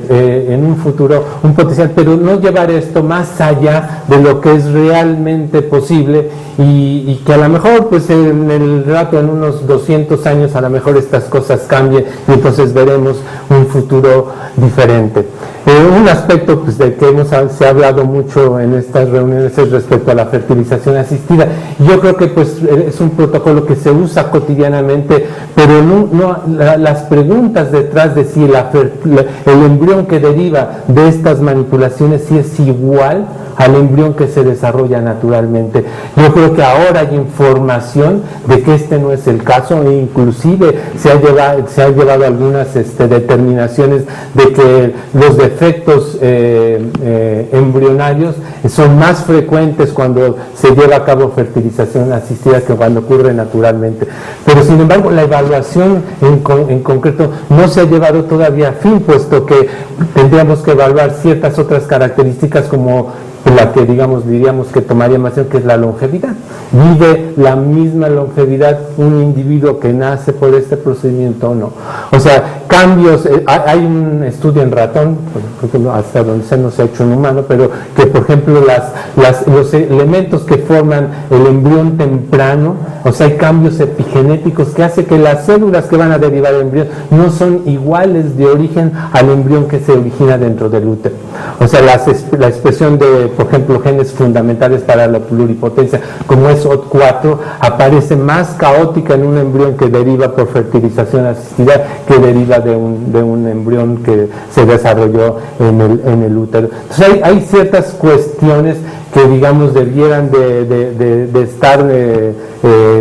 en un futuro un potencial, pero no llevar esto más allá de lo que es realmente posible y que a lo mejor pues en el rato, en unos 200 años a lo mejor estas cosas cambien y entonces veremos un futuro diferente. Un aspecto pues, de que se ha hablado mucho en estas reuniones es respecto a la fertilización asistida. Yo creo que pues es un protocolo que se usa cotidianamente, pero las preguntas detrás de si el embrión que deriva de estas manipulaciones si es igual al embrión que se desarrolla naturalmente. Yo creo que ahora hay información de que este no es el caso e inclusive se ha llevado algunas determinaciones de que los defectos embrionarios son más frecuentes cuando se lleva a cabo fertilización asistida que cuando ocurre naturalmente. Pero sin embargo la evaluación en concreto no se ha llevado todavía a fin, puesto que tendríamos que evaluar ciertas otras características como la que diríamos que tomaría más tiempo, que es la longevidad. ¿Vive la misma longevidad un individuo que nace por este procedimiento o no? O sea, cambios, hay un estudio en ratón, creo que hasta donde no se ha hecho en humano, pero que por ejemplo los elementos que forman el embrión temprano, o sea, hay cambios epigenéticos que hace que las células que van a derivar del embrión no son iguales de origen al embrión que se origina dentro del útero. O sea, la expresión de, por ejemplo, genes fundamentales para la pluripotencia, como es OT4, aparece más caótica en un embrión que deriva por fertilización asistida que deriva de un embrión que se desarrolló en el útero. Entonces hay ciertas cuestiones que digamos debieran de estar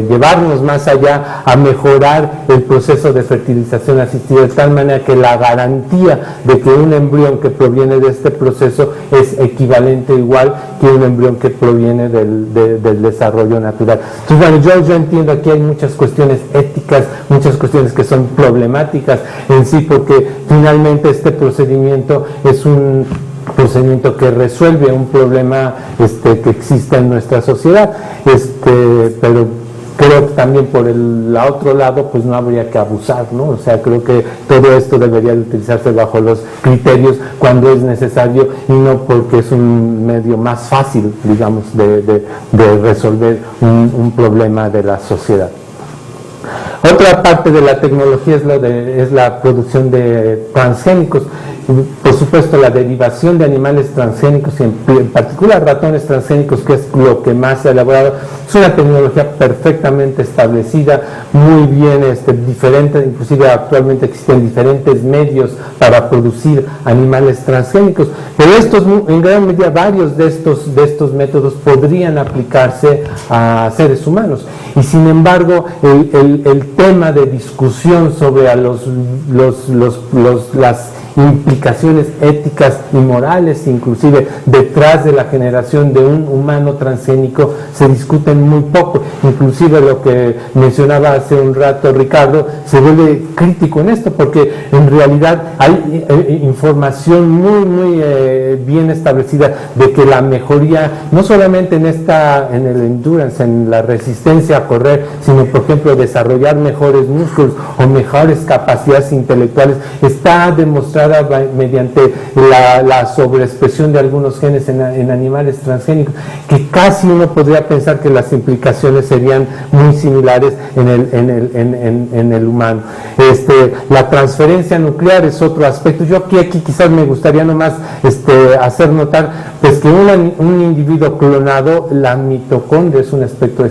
llevarnos más allá a mejorar el proceso de fertilización asistida de tal manera que la garantía de que un embrión que proviene de este proceso es equivalente igual que un embrión que proviene del desarrollo natural. Entonces bueno, yo entiendo aquí hay muchas cuestiones éticas, muchas cuestiones que son problemáticas en sí, porque finalmente este procedimiento es un procedimiento que resuelve un problema que existe en nuestra sociedad, pero creo que también por el otro lado pues no habría que abusar, ¿no? O sea, creo que todo esto debería de utilizarse bajo los criterios cuando es necesario y no porque es un medio más fácil, digamos, de resolver un problema de la sociedad. Otra parte de la tecnología es la producción de transgénicos. Por supuesto, la derivación de animales transgénicos, en particular ratones transgénicos, que es lo que más se ha elaborado, es una tecnología perfectamente establecida, muy bien diferente, inclusive actualmente existen diferentes medios para producir animales transgénicos, pero estos, en gran medida, varios de estos métodos podrían aplicarse a seres humanos, y sin embargo, el tema de discusión sobre las implicaciones éticas y morales, inclusive detrás de la generación de un humano transgénico, se discuten muy poco. Inclusive lo que mencionaba hace un rato Ricardo se vuelve crítico en esto, porque en realidad hay información muy bien establecida de que la mejoría, no solamente en el endurance, en la resistencia a correr, sino por ejemplo desarrollar mejores músculos o mejores capacidades intelectuales, está demostrada mediante la sobreexpresión de algunos genes en animales transgénicos, que casi uno podría pensar que las implicaciones serían muy similares en el humano. La transferencia nuclear es otro aspecto. Yo aquí quizás me gustaría nomás hacer notar pues que un individuo clonado, la mitocondria es un aspecto,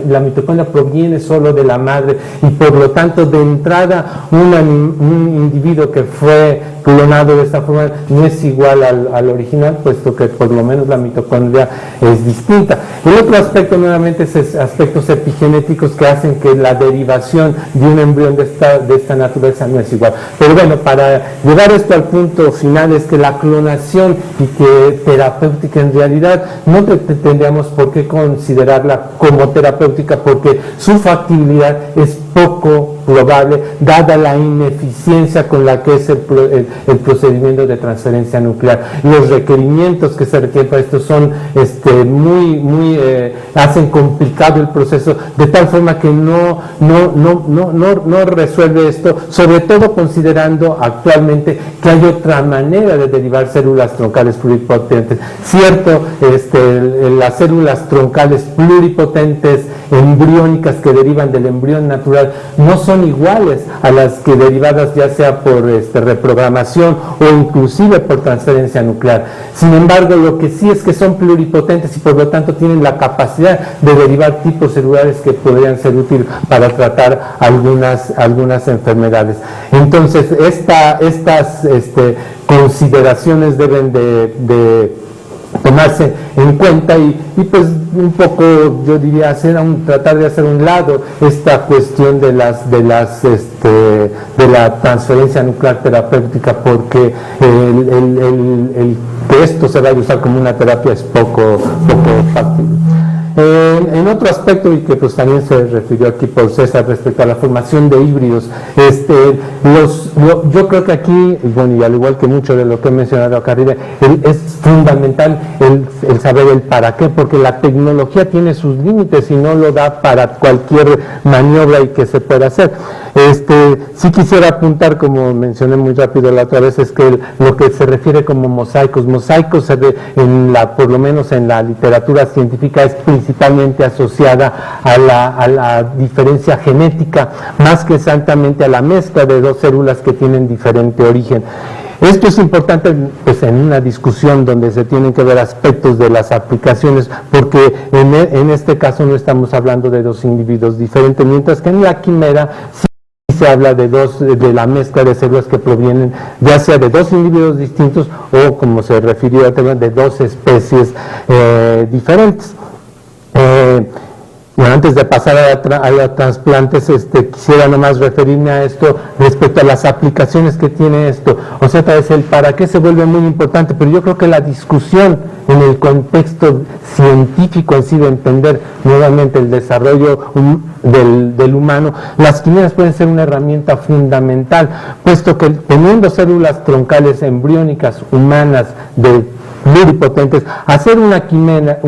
la mitocondria proviene solo de la madre, y por lo tanto de entrada un individuo que fue clonado de esta forma no es igual al original, puesto que por lo menos la mitocondria es distinta. El otro aspecto nuevamente es aspectos epigenéticos que hacen que la derivación de un embrión de esta naturaleza no es igual. Pero bueno, para llevar esto al punto final, es que la clonación y que terapéutica en realidad no tendríamos por qué considerarla como terapéutica, porque su factibilidad es poco probable, dada la ineficiencia con la que es el procedimiento de transferencia nuclear. Los requerimientos que se requieren para esto son hacen complicado el proceso, de tal forma que no resuelve esto, sobre todo considerando actualmente que hay otra manera de derivar células troncales pluripotentes. Cierto, las células troncales pluripotentes embriónicas que derivan del embrión natural no son iguales a las que derivadas ya sea por reprogramación o inclusive por transferencia nuclear. Sin embargo, lo que sí es que son pluripotentes y por lo tanto tienen la capacidad de derivar tipos celulares que podrían ser útiles para tratar algunas enfermedades. Entonces, estas consideraciones deben de tomarse en cuenta y pues un poco, yo diría, tratar de hacer a un lado esta cuestión de la transferencia nuclear terapéutica, porque el que esto se vaya a usar como una terapia es poco factible. En otro aspecto, y que pues también se refirió aquí por César respecto a la formación de híbridos, yo creo que aquí, bueno, y al igual que mucho de lo que he mencionado acá arriba, es fundamental el saber el para qué, porque la tecnología tiene sus límites y no lo da para cualquier maniobra y que se pueda hacer. Sí quisiera apuntar, como mencioné muy rápido la otra vez, es que lo que se refiere como mosaicos por lo menos en la literatura científica, es principalmente asociada a la diferencia genética, más que exactamente a la mezcla de dos células que tienen diferente origen. Esto es importante pues, en una discusión donde se tienen que ver aspectos de las aplicaciones, porque en este caso no estamos hablando de dos individuos diferentes, mientras que en la quimera sí se habla de la mezcla de células que provienen ya sea de dos individuos distintos o, como se refirió antes, de dos especies diferentes. Bueno, antes de pasar a los trasplantes, quisiera nomás referirme a esto respecto a las aplicaciones que tiene esto. O sea, tal vez el para qué se vuelve muy importante, pero yo creo que la discusión en el contexto científico en sí, de entender nuevamente el desarrollo del humano, las quimeras pueden ser una herramienta fundamental, puesto que teniendo células troncales embriónicas humanas pluripotentes, hacer una quimera,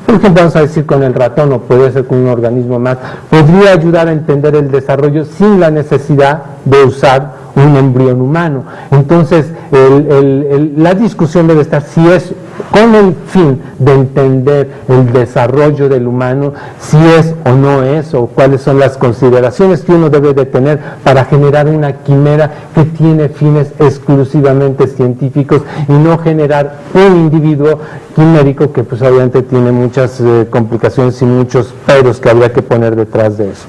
por ejemplo, vamos a decir con el ratón, o podría ser con un organismo más, podría ayudar a entender el desarrollo sin la necesidad de usar un embrión humano. Entonces, la discusión debe estar si es con el fin de entender el desarrollo del humano, si es o no es, o cuáles son las consideraciones que uno debe de tener para generar una quimera que tiene fines exclusivamente científicos y no generar un individuo quimérico que pues obviamente tiene muchas complicaciones y muchos peros que habría que poner detrás de eso.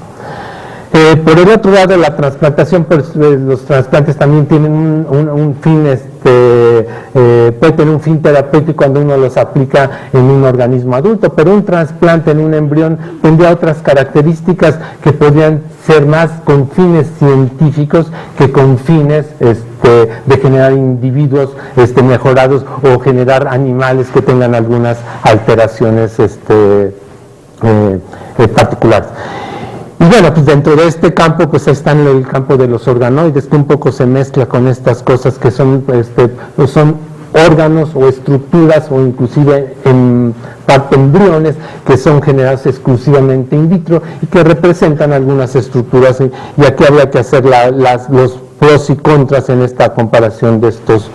Por el otro lado, la transplantación, pues, los trasplantes también tienen un fin, puede tener un fin terapéutico cuando uno los aplica en un organismo adulto, pero un trasplante en un embrión tendría otras características que podrían ser más con fines científicos que con fines de generar individuos mejorados o generar animales que tengan algunas alteraciones particulares. Y bueno, pues dentro de este campo pues está el campo de los organoides, que un poco se mezcla con estas cosas que son órganos o estructuras o inclusive en parte embriones que son generados exclusivamente in vitro y que representan algunas estructuras, y aquí habría que hacer los pros y contras en esta comparación de estos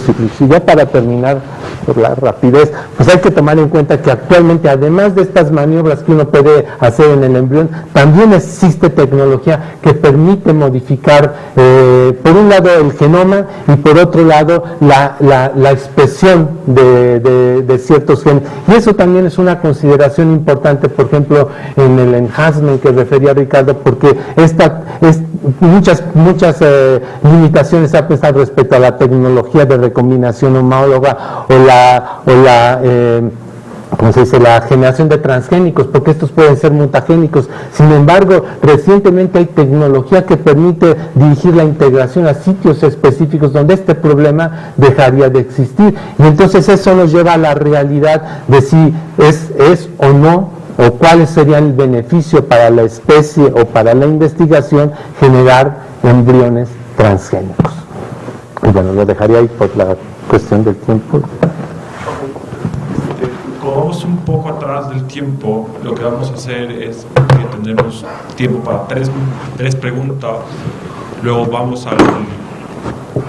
ciclos. Y ya para terminar, por la rapidez, pues hay que tomar en cuenta que actualmente, además de estas maniobras que uno puede hacer en el embrión, también existe tecnología que permite modificar, por un lado el genoma y por otro lado la expresión de ciertos genes. Y eso también es una consideración importante, por ejemplo, en el enhancement que refería Ricardo, porque muchas limitaciones se ha pensado respecto a la tecnología de recombinación homóloga o la generación de transgénicos, porque estos pueden ser mutagénicos. Sin embargo, recientemente hay tecnología que permite dirigir la integración a sitios específicos donde este problema dejaría de existir, y entonces eso nos lleva a la realidad de si es o no o cuál sería el beneficio para la especie o para la investigación generar embriones transgénicos. Y bueno, lo dejaría ahí por la cuestión del tiempo. Como vamos un poco atrás del tiempo, lo que vamos a hacer es que tendremos tiempo para tres preguntas, luego vamos al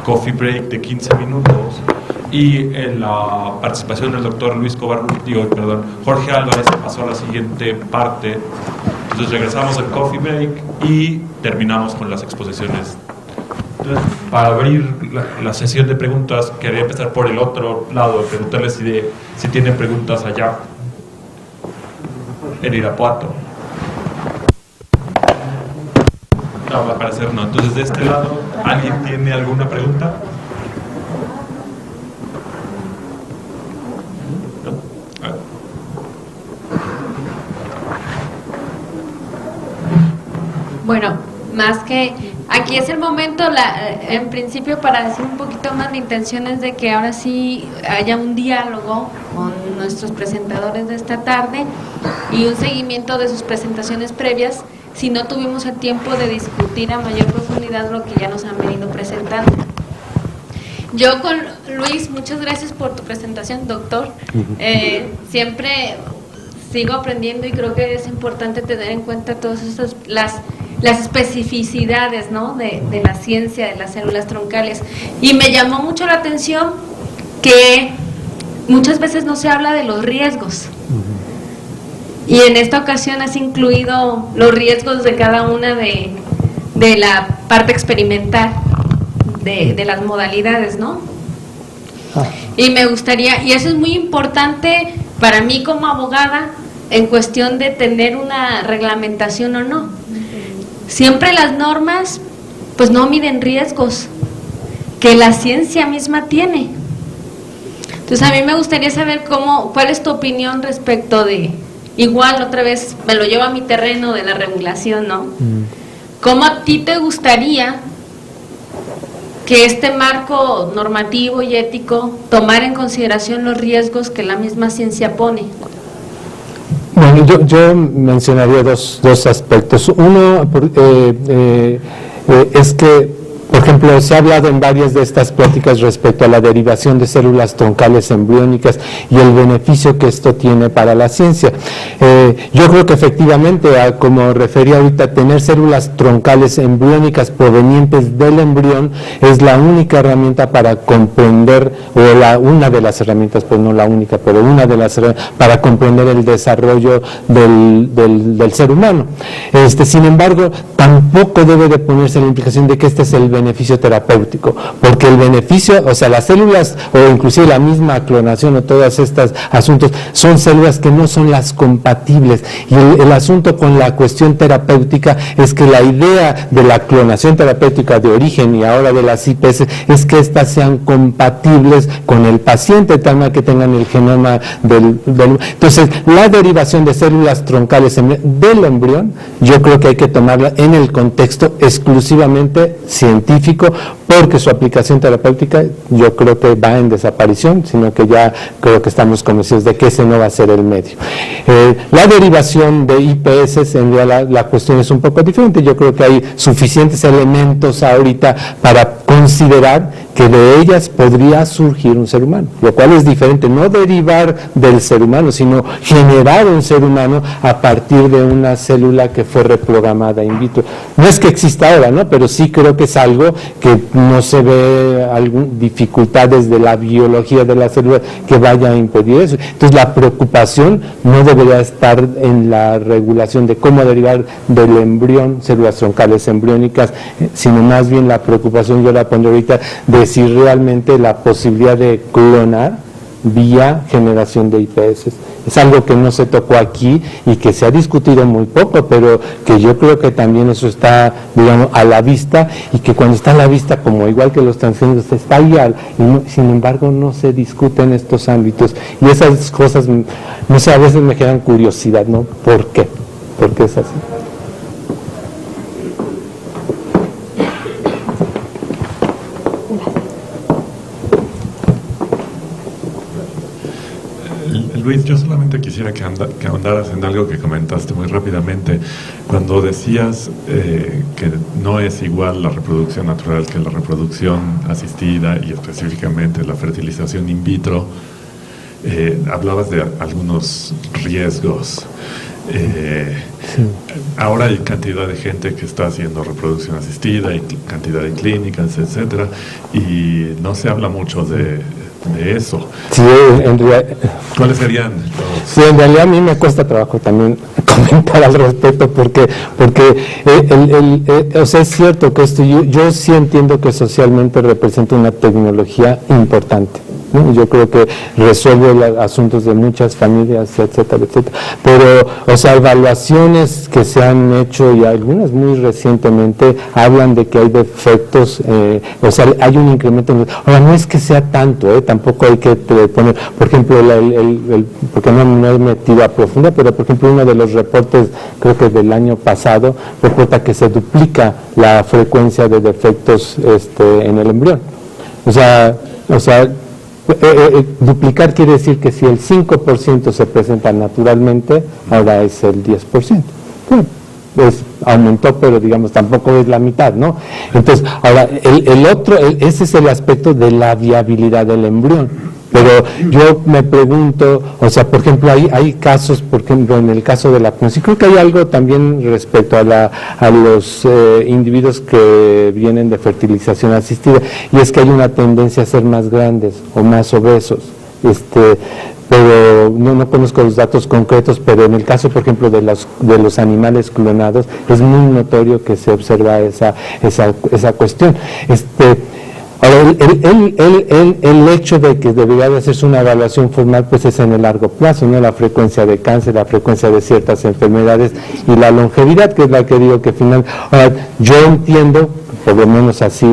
coffee break de 15 minutos y en la participación del doctor Jorge Álvarez pasó a la siguiente parte. Entonces regresamos al coffee break y terminamos con las exposiciones. Entonces, para abrir la sesión de preguntas, quería empezar por el otro lado, preguntarles si tienen preguntas allá, en Irapuato. No, al parecer no. Entonces, de este lado, ¿alguien tiene alguna pregunta? ¿No? A ver. Bueno, más que aquí es el momento, en principio, para decir un poquito más, mi intención es de que ahora sí haya un diálogo con nuestros presentadores de esta tarde y un seguimiento de sus presentaciones previas, si no tuvimos el tiempo de discutir a mayor profundidad lo que ya nos han venido presentando. Yo con Luis, muchas gracias por tu presentación, doctor. Siempre sigo aprendiendo y creo que es importante tener en cuenta todas estas, las especificidades, ¿no?, de la ciencia de las células troncales. Y me llamó mucho la atención que muchas veces no se habla de los riesgos. Y en esta ocasión has incluido los riesgos de cada una de la parte experimental de las modalidades, ¿no? Y me gustaría, y eso es muy importante para mí como abogada, en cuestión de tener una reglamentación o no. Siempre las normas pues no miden riesgos que la ciencia misma tiene. Entonces a mí me gustaría saber cuál es tu opinión respecto de, igual otra vez me lo llevo a mi terreno de la regulación, ¿no? ¿Cómo a ti te gustaría que este marco normativo y ético tomara en consideración los riesgos que la misma ciencia pone? Bueno, yo mencionaría dos aspectos. Uno es que, por ejemplo, se ha hablado en varias de estas pláticas respecto a la derivación de células troncales embriónicas y el beneficio que esto tiene para la ciencia. Yo creo que efectivamente, como refería ahorita, tener células troncales embriónicas provenientes del embrión es la única herramienta para comprender, una de las herramientas, pues no la única, pero una de las herramientas para comprender el desarrollo del ser humano. Sin embargo, tampoco debe de ponerse la implicación de que este es el beneficio terapéutico, porque el beneficio, o sea, las células o inclusive la misma clonación o todos estos asuntos son células que no son las compatibles, y el asunto con la cuestión terapéutica es que la idea de la clonación terapéutica de origen y ahora de las IPS es que éstas sean compatibles con el paciente, de tal manera que tengan el genoma entonces la derivación de células troncales del embrión, yo creo que hay que tomarla en el contexto exclusivamente científico, porque su aplicación terapéutica yo creo que va en desaparición, sino que ya creo que estamos convencidos de que ese no va a ser el medio. La derivación de IPS, en realidad la cuestión es un poco diferente. Yo creo que hay suficientes elementos ahorita para considerar que de ellas podría surgir un ser humano, lo cual es diferente, no derivar del ser humano, sino generar un ser humano a partir de una célula que fue reprogramada in vitro. No es que exista ahora, ¿no?, pero sí creo que es algo que no se ve dificultades de la biología de la célula que vaya a impedir eso. Entonces la preocupación no debería estar en la regulación de cómo derivar del embrión células troncales embriónicas, sino más bien la preocupación, yo la pondré ahorita, de si realmente la posibilidad de clonar vía generación de IPS. Es algo que no se tocó aquí y que se ha discutido muy poco, pero que yo creo que también eso está, digamos, a la vista, y que cuando está a la vista, como igual que los transgénicos, está ahí, sin embargo no se discute en estos ámbitos, y esas cosas, no sé, a veces me generan curiosidad, ¿no? ¿Por qué? ¿Por qué es así? Luis, yo solamente quisiera que ahondaras en algo que comentaste muy rápidamente. Cuando decías que no es igual la reproducción natural que la reproducción asistida y específicamente la fertilización in vitro, hablabas de algunos riesgos. Ahora hay cantidad de gente que está haciendo reproducción asistida y cantidad de clínicas, etcétera, y no se habla mucho de eso. Sí, ¿Cuáles serían? Sí, en realidad a mí me cuesta trabajo también comentar al respecto porque o sea, es cierto que esto, yo sí entiendo que socialmente representa una tecnología importante, ¿no? Yo creo que resuelve asuntos de muchas familias, etcétera, etcétera. Pero, o sea, evaluaciones que se han hecho y algunas muy recientemente hablan de que hay defectos, o sea, hay un incremento. Ahora, no es que sea tanto, tampoco hay que poner, por ejemplo, porque no he metido a profunda, pero por ejemplo, uno de los reportes, creo que del año pasado, reporta que se duplica la frecuencia de defectos en el embrión. O sea, duplicar quiere decir que si el 5% se presenta naturalmente, ahora es el 10%. Bueno, aumentó, pero digamos tampoco es la mitad, ¿no? Entonces, ahora, ese es el aspecto de la viabilidad del embrión. Pero yo me pregunto, o sea, por ejemplo, hay casos, por ejemplo, en el caso de la PNOS, y creo que hay algo también respecto a los individuos que vienen de fertilización asistida, y es que hay una tendencia a ser más grandes o más obesos. Pero no conozco los datos concretos, pero en el caso, por ejemplo, de los animales clonados, es muy notorio que se observa esa cuestión. Ahora, el hecho de que debería de hacerse una evaluación formal, pues es en el largo plazo, ¿no? La frecuencia de cáncer, la frecuencia de ciertas enfermedades y la longevidad, que es la que digo que final. Ahora, yo entiendo, por lo menos así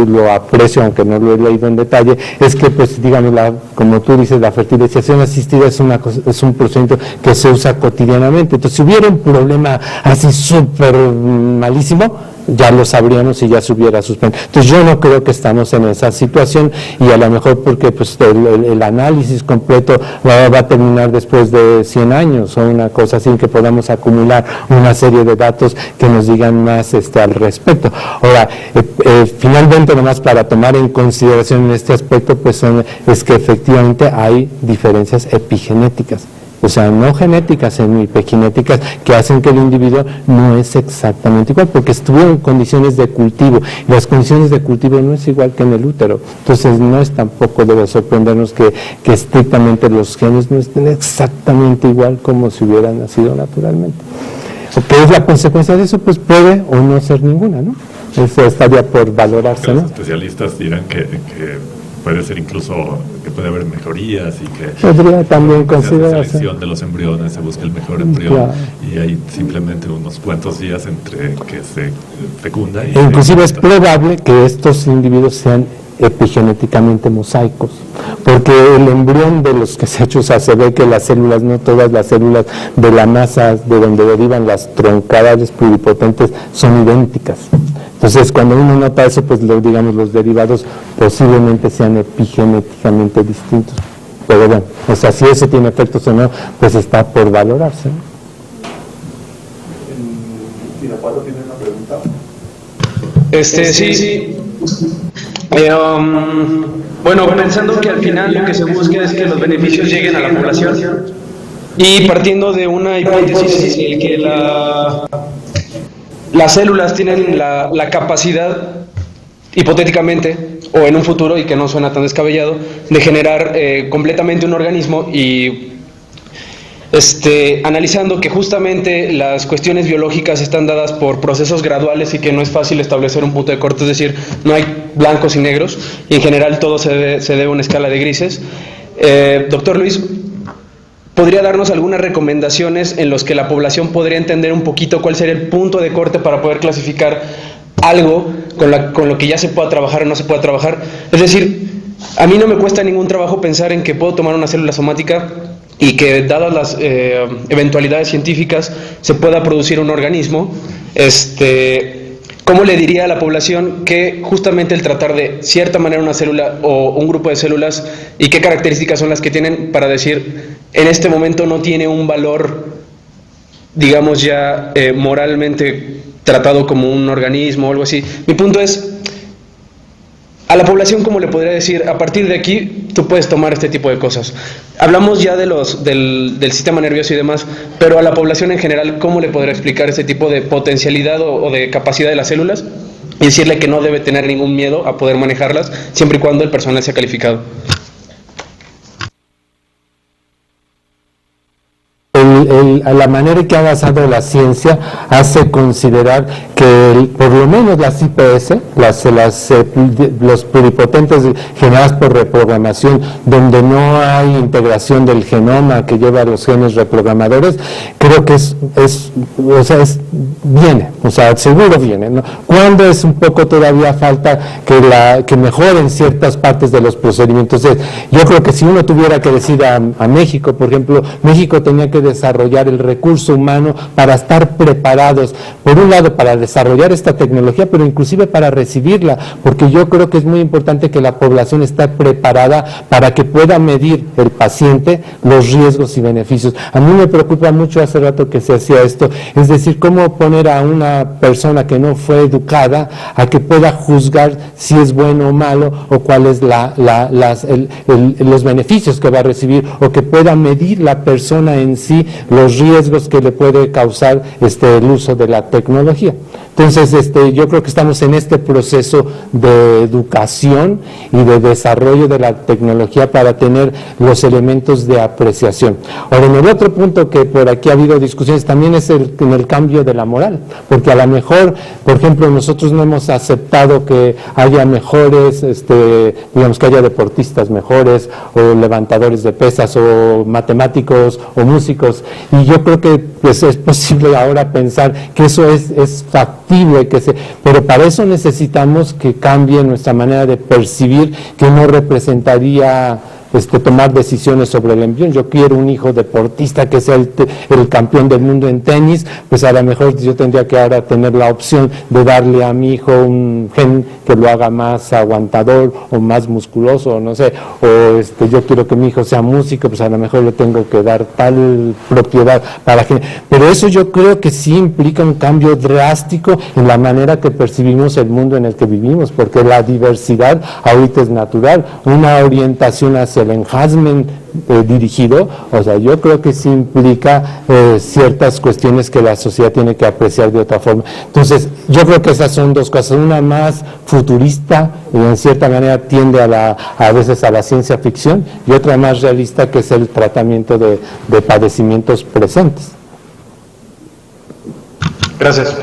lo aprecio, aunque no lo he leído en detalle, es que, pues, digamos, como tú dices, la fertilización asistida es un procedimiento que se usa cotidianamente. Entonces, si hubiera un problema así súper malísimo, ya lo sabríamos y ya se hubiera suspendido. Entonces yo no creo que estamos en esa situación, y a lo mejor porque pues el análisis completo va a terminar después de 100 años o una cosa así, que podamos acumular una serie de datos que nos digan más al respecto. Ahora, finalmente, nomás para tomar en consideración en este aspecto, pues es que efectivamente hay diferencias epigenéticas. O sea, no genéticas, sino epigenéticas, que hacen que el individuo no es exactamente igual, porque estuvieron en condiciones de cultivo, y las condiciones de cultivo no es igual que en el útero. Entonces, tampoco debe sorprendernos que estrictamente los genes no estén exactamente igual como si hubieran nacido naturalmente. ¿Qué es la consecuencia de eso? Pues puede o no ser ninguna, ¿no? Eso estaría por valorarse, ¿no? Los especialistas dirán que puede ser incluso que puede haber mejorías y que podría también considerarse la selección de los embriones, se busca el mejor embrión, claro. Y hay simplemente unos cuantos días entre que se fecunda y inclusive es probable que estos individuos sean epigenéticamente mosaicos, porque el embrión de los que se ha hecho, o sea, se ve que las células, no todas las células de la masa de donde derivan las troncadales pluripotentes son idénticas. Entonces, cuando uno nota eso, pues digamos, los derivados posiblemente sean epigenéticamente distintos. Pero bueno, o sea, si eso tiene efectos o no, pues está por valorarse. ¿Irapuato tiene una pregunta? Sí. Bueno, pensando que al final lo que se busca es que los beneficios lleguen a la población, y partiendo de una hipótesis en que las células tienen la capacidad, hipotéticamente, o en un futuro, y que no suena tan descabellado, de generar completamente un organismo, y analizando que justamente las cuestiones biológicas están dadas por procesos graduales y que no es fácil establecer un punto de corte, es decir, no hay blancos y negros, y en general todo se debe a una escala de grises. Doctor Luis, ¿podría darnos algunas recomendaciones en los que la población podría entender un poquito cuál sería el punto de corte para poder clasificar algo con lo que ya se pueda trabajar o no se pueda trabajar? Es decir, a mí no me cuesta ningún trabajo pensar en que puedo tomar una célula somática y que, dadas las eventualidades científicas, se pueda producir un organismo ¿cómo le diría a la población que justamente el tratar de cierta manera una célula o un grupo de células y qué características son las que tienen para decir en este momento no tiene un valor, digamos ya moralmente tratado como un organismo o algo así? Mi punto es, a la población, ¿cómo le podría decir, a partir de aquí tú puedes tomar este tipo de cosas? Hablamos ya de del sistema nervioso y demás, pero a la población en general, ¿cómo le podría explicar este tipo de potencialidad o de capacidad de las células? Y decirle que no debe tener ningún miedo a poder manejarlas, siempre y cuando el personal sea calificado. La manera en que ha basado la ciencia hace considerar que por lo menos las IPS, los pluripotentes generadas por reprogramación, donde no hay integración del genoma que lleva a los genes reprogramadores, creo que viene, seguro viene, ¿no? Cuando es un poco todavía falta que mejoren ciertas partes de los procedimientos. Yo creo que si uno tuviera que decir a México, por ejemplo, México tenía que desarrollar el recurso humano para estar preparados, por un lado para desarrollar esta tecnología, pero inclusive para recibirla, porque yo creo que es muy importante que la población esté preparada para que pueda medir el paciente los riesgos y beneficios. A mí me preocupa mucho hace rato que se hacía esto, es decir, cómo poner a una persona que no fue educada a que pueda juzgar si es bueno o malo, o cuáles los beneficios que va a recibir, o que pueda medir la persona en sí los riesgos que le puede causar el uso de la tecnología. Entonces, yo creo que estamos en este proceso de educación y de desarrollo de la tecnología para tener los elementos de apreciación. Ahora, en el otro punto que por aquí ha habido discusiones también es en el cambio de la moral, porque a lo mejor, por ejemplo, nosotros no hemos aceptado que haya mejores, digamos que haya deportistas mejores, o levantadores de pesas, o matemáticos, o músicos, y yo creo que pues es posible ahora pensar que eso es factible, pero para eso necesitamos que cambie nuestra manera de percibir, que no representaría tomar decisiones sobre el embrión. Yo quiero un hijo deportista que sea el campeón del mundo en tenis, pues a lo mejor yo tendría que ahora tener la opción de darle a mi hijo un gen que lo haga más aguantador o más musculoso, o no sé, o yo quiero que mi hijo sea músico, pues a lo mejor le tengo que dar tal propiedad para que... Pero eso yo creo que sí implica un cambio drástico en la manera que percibimos el mundo en el que vivimos, porque la diversidad ahorita es natural, una orientación hacia el enhancement dirigido, yo creo que sí implica ciertas cuestiones que la sociedad tiene que apreciar de otra forma. Entonces, yo creo que esas son dos cosas, una más futurista, y en cierta manera tiende a veces a la ciencia ficción, y otra más realista, que es el tratamiento de padecimientos presentes. Gracias.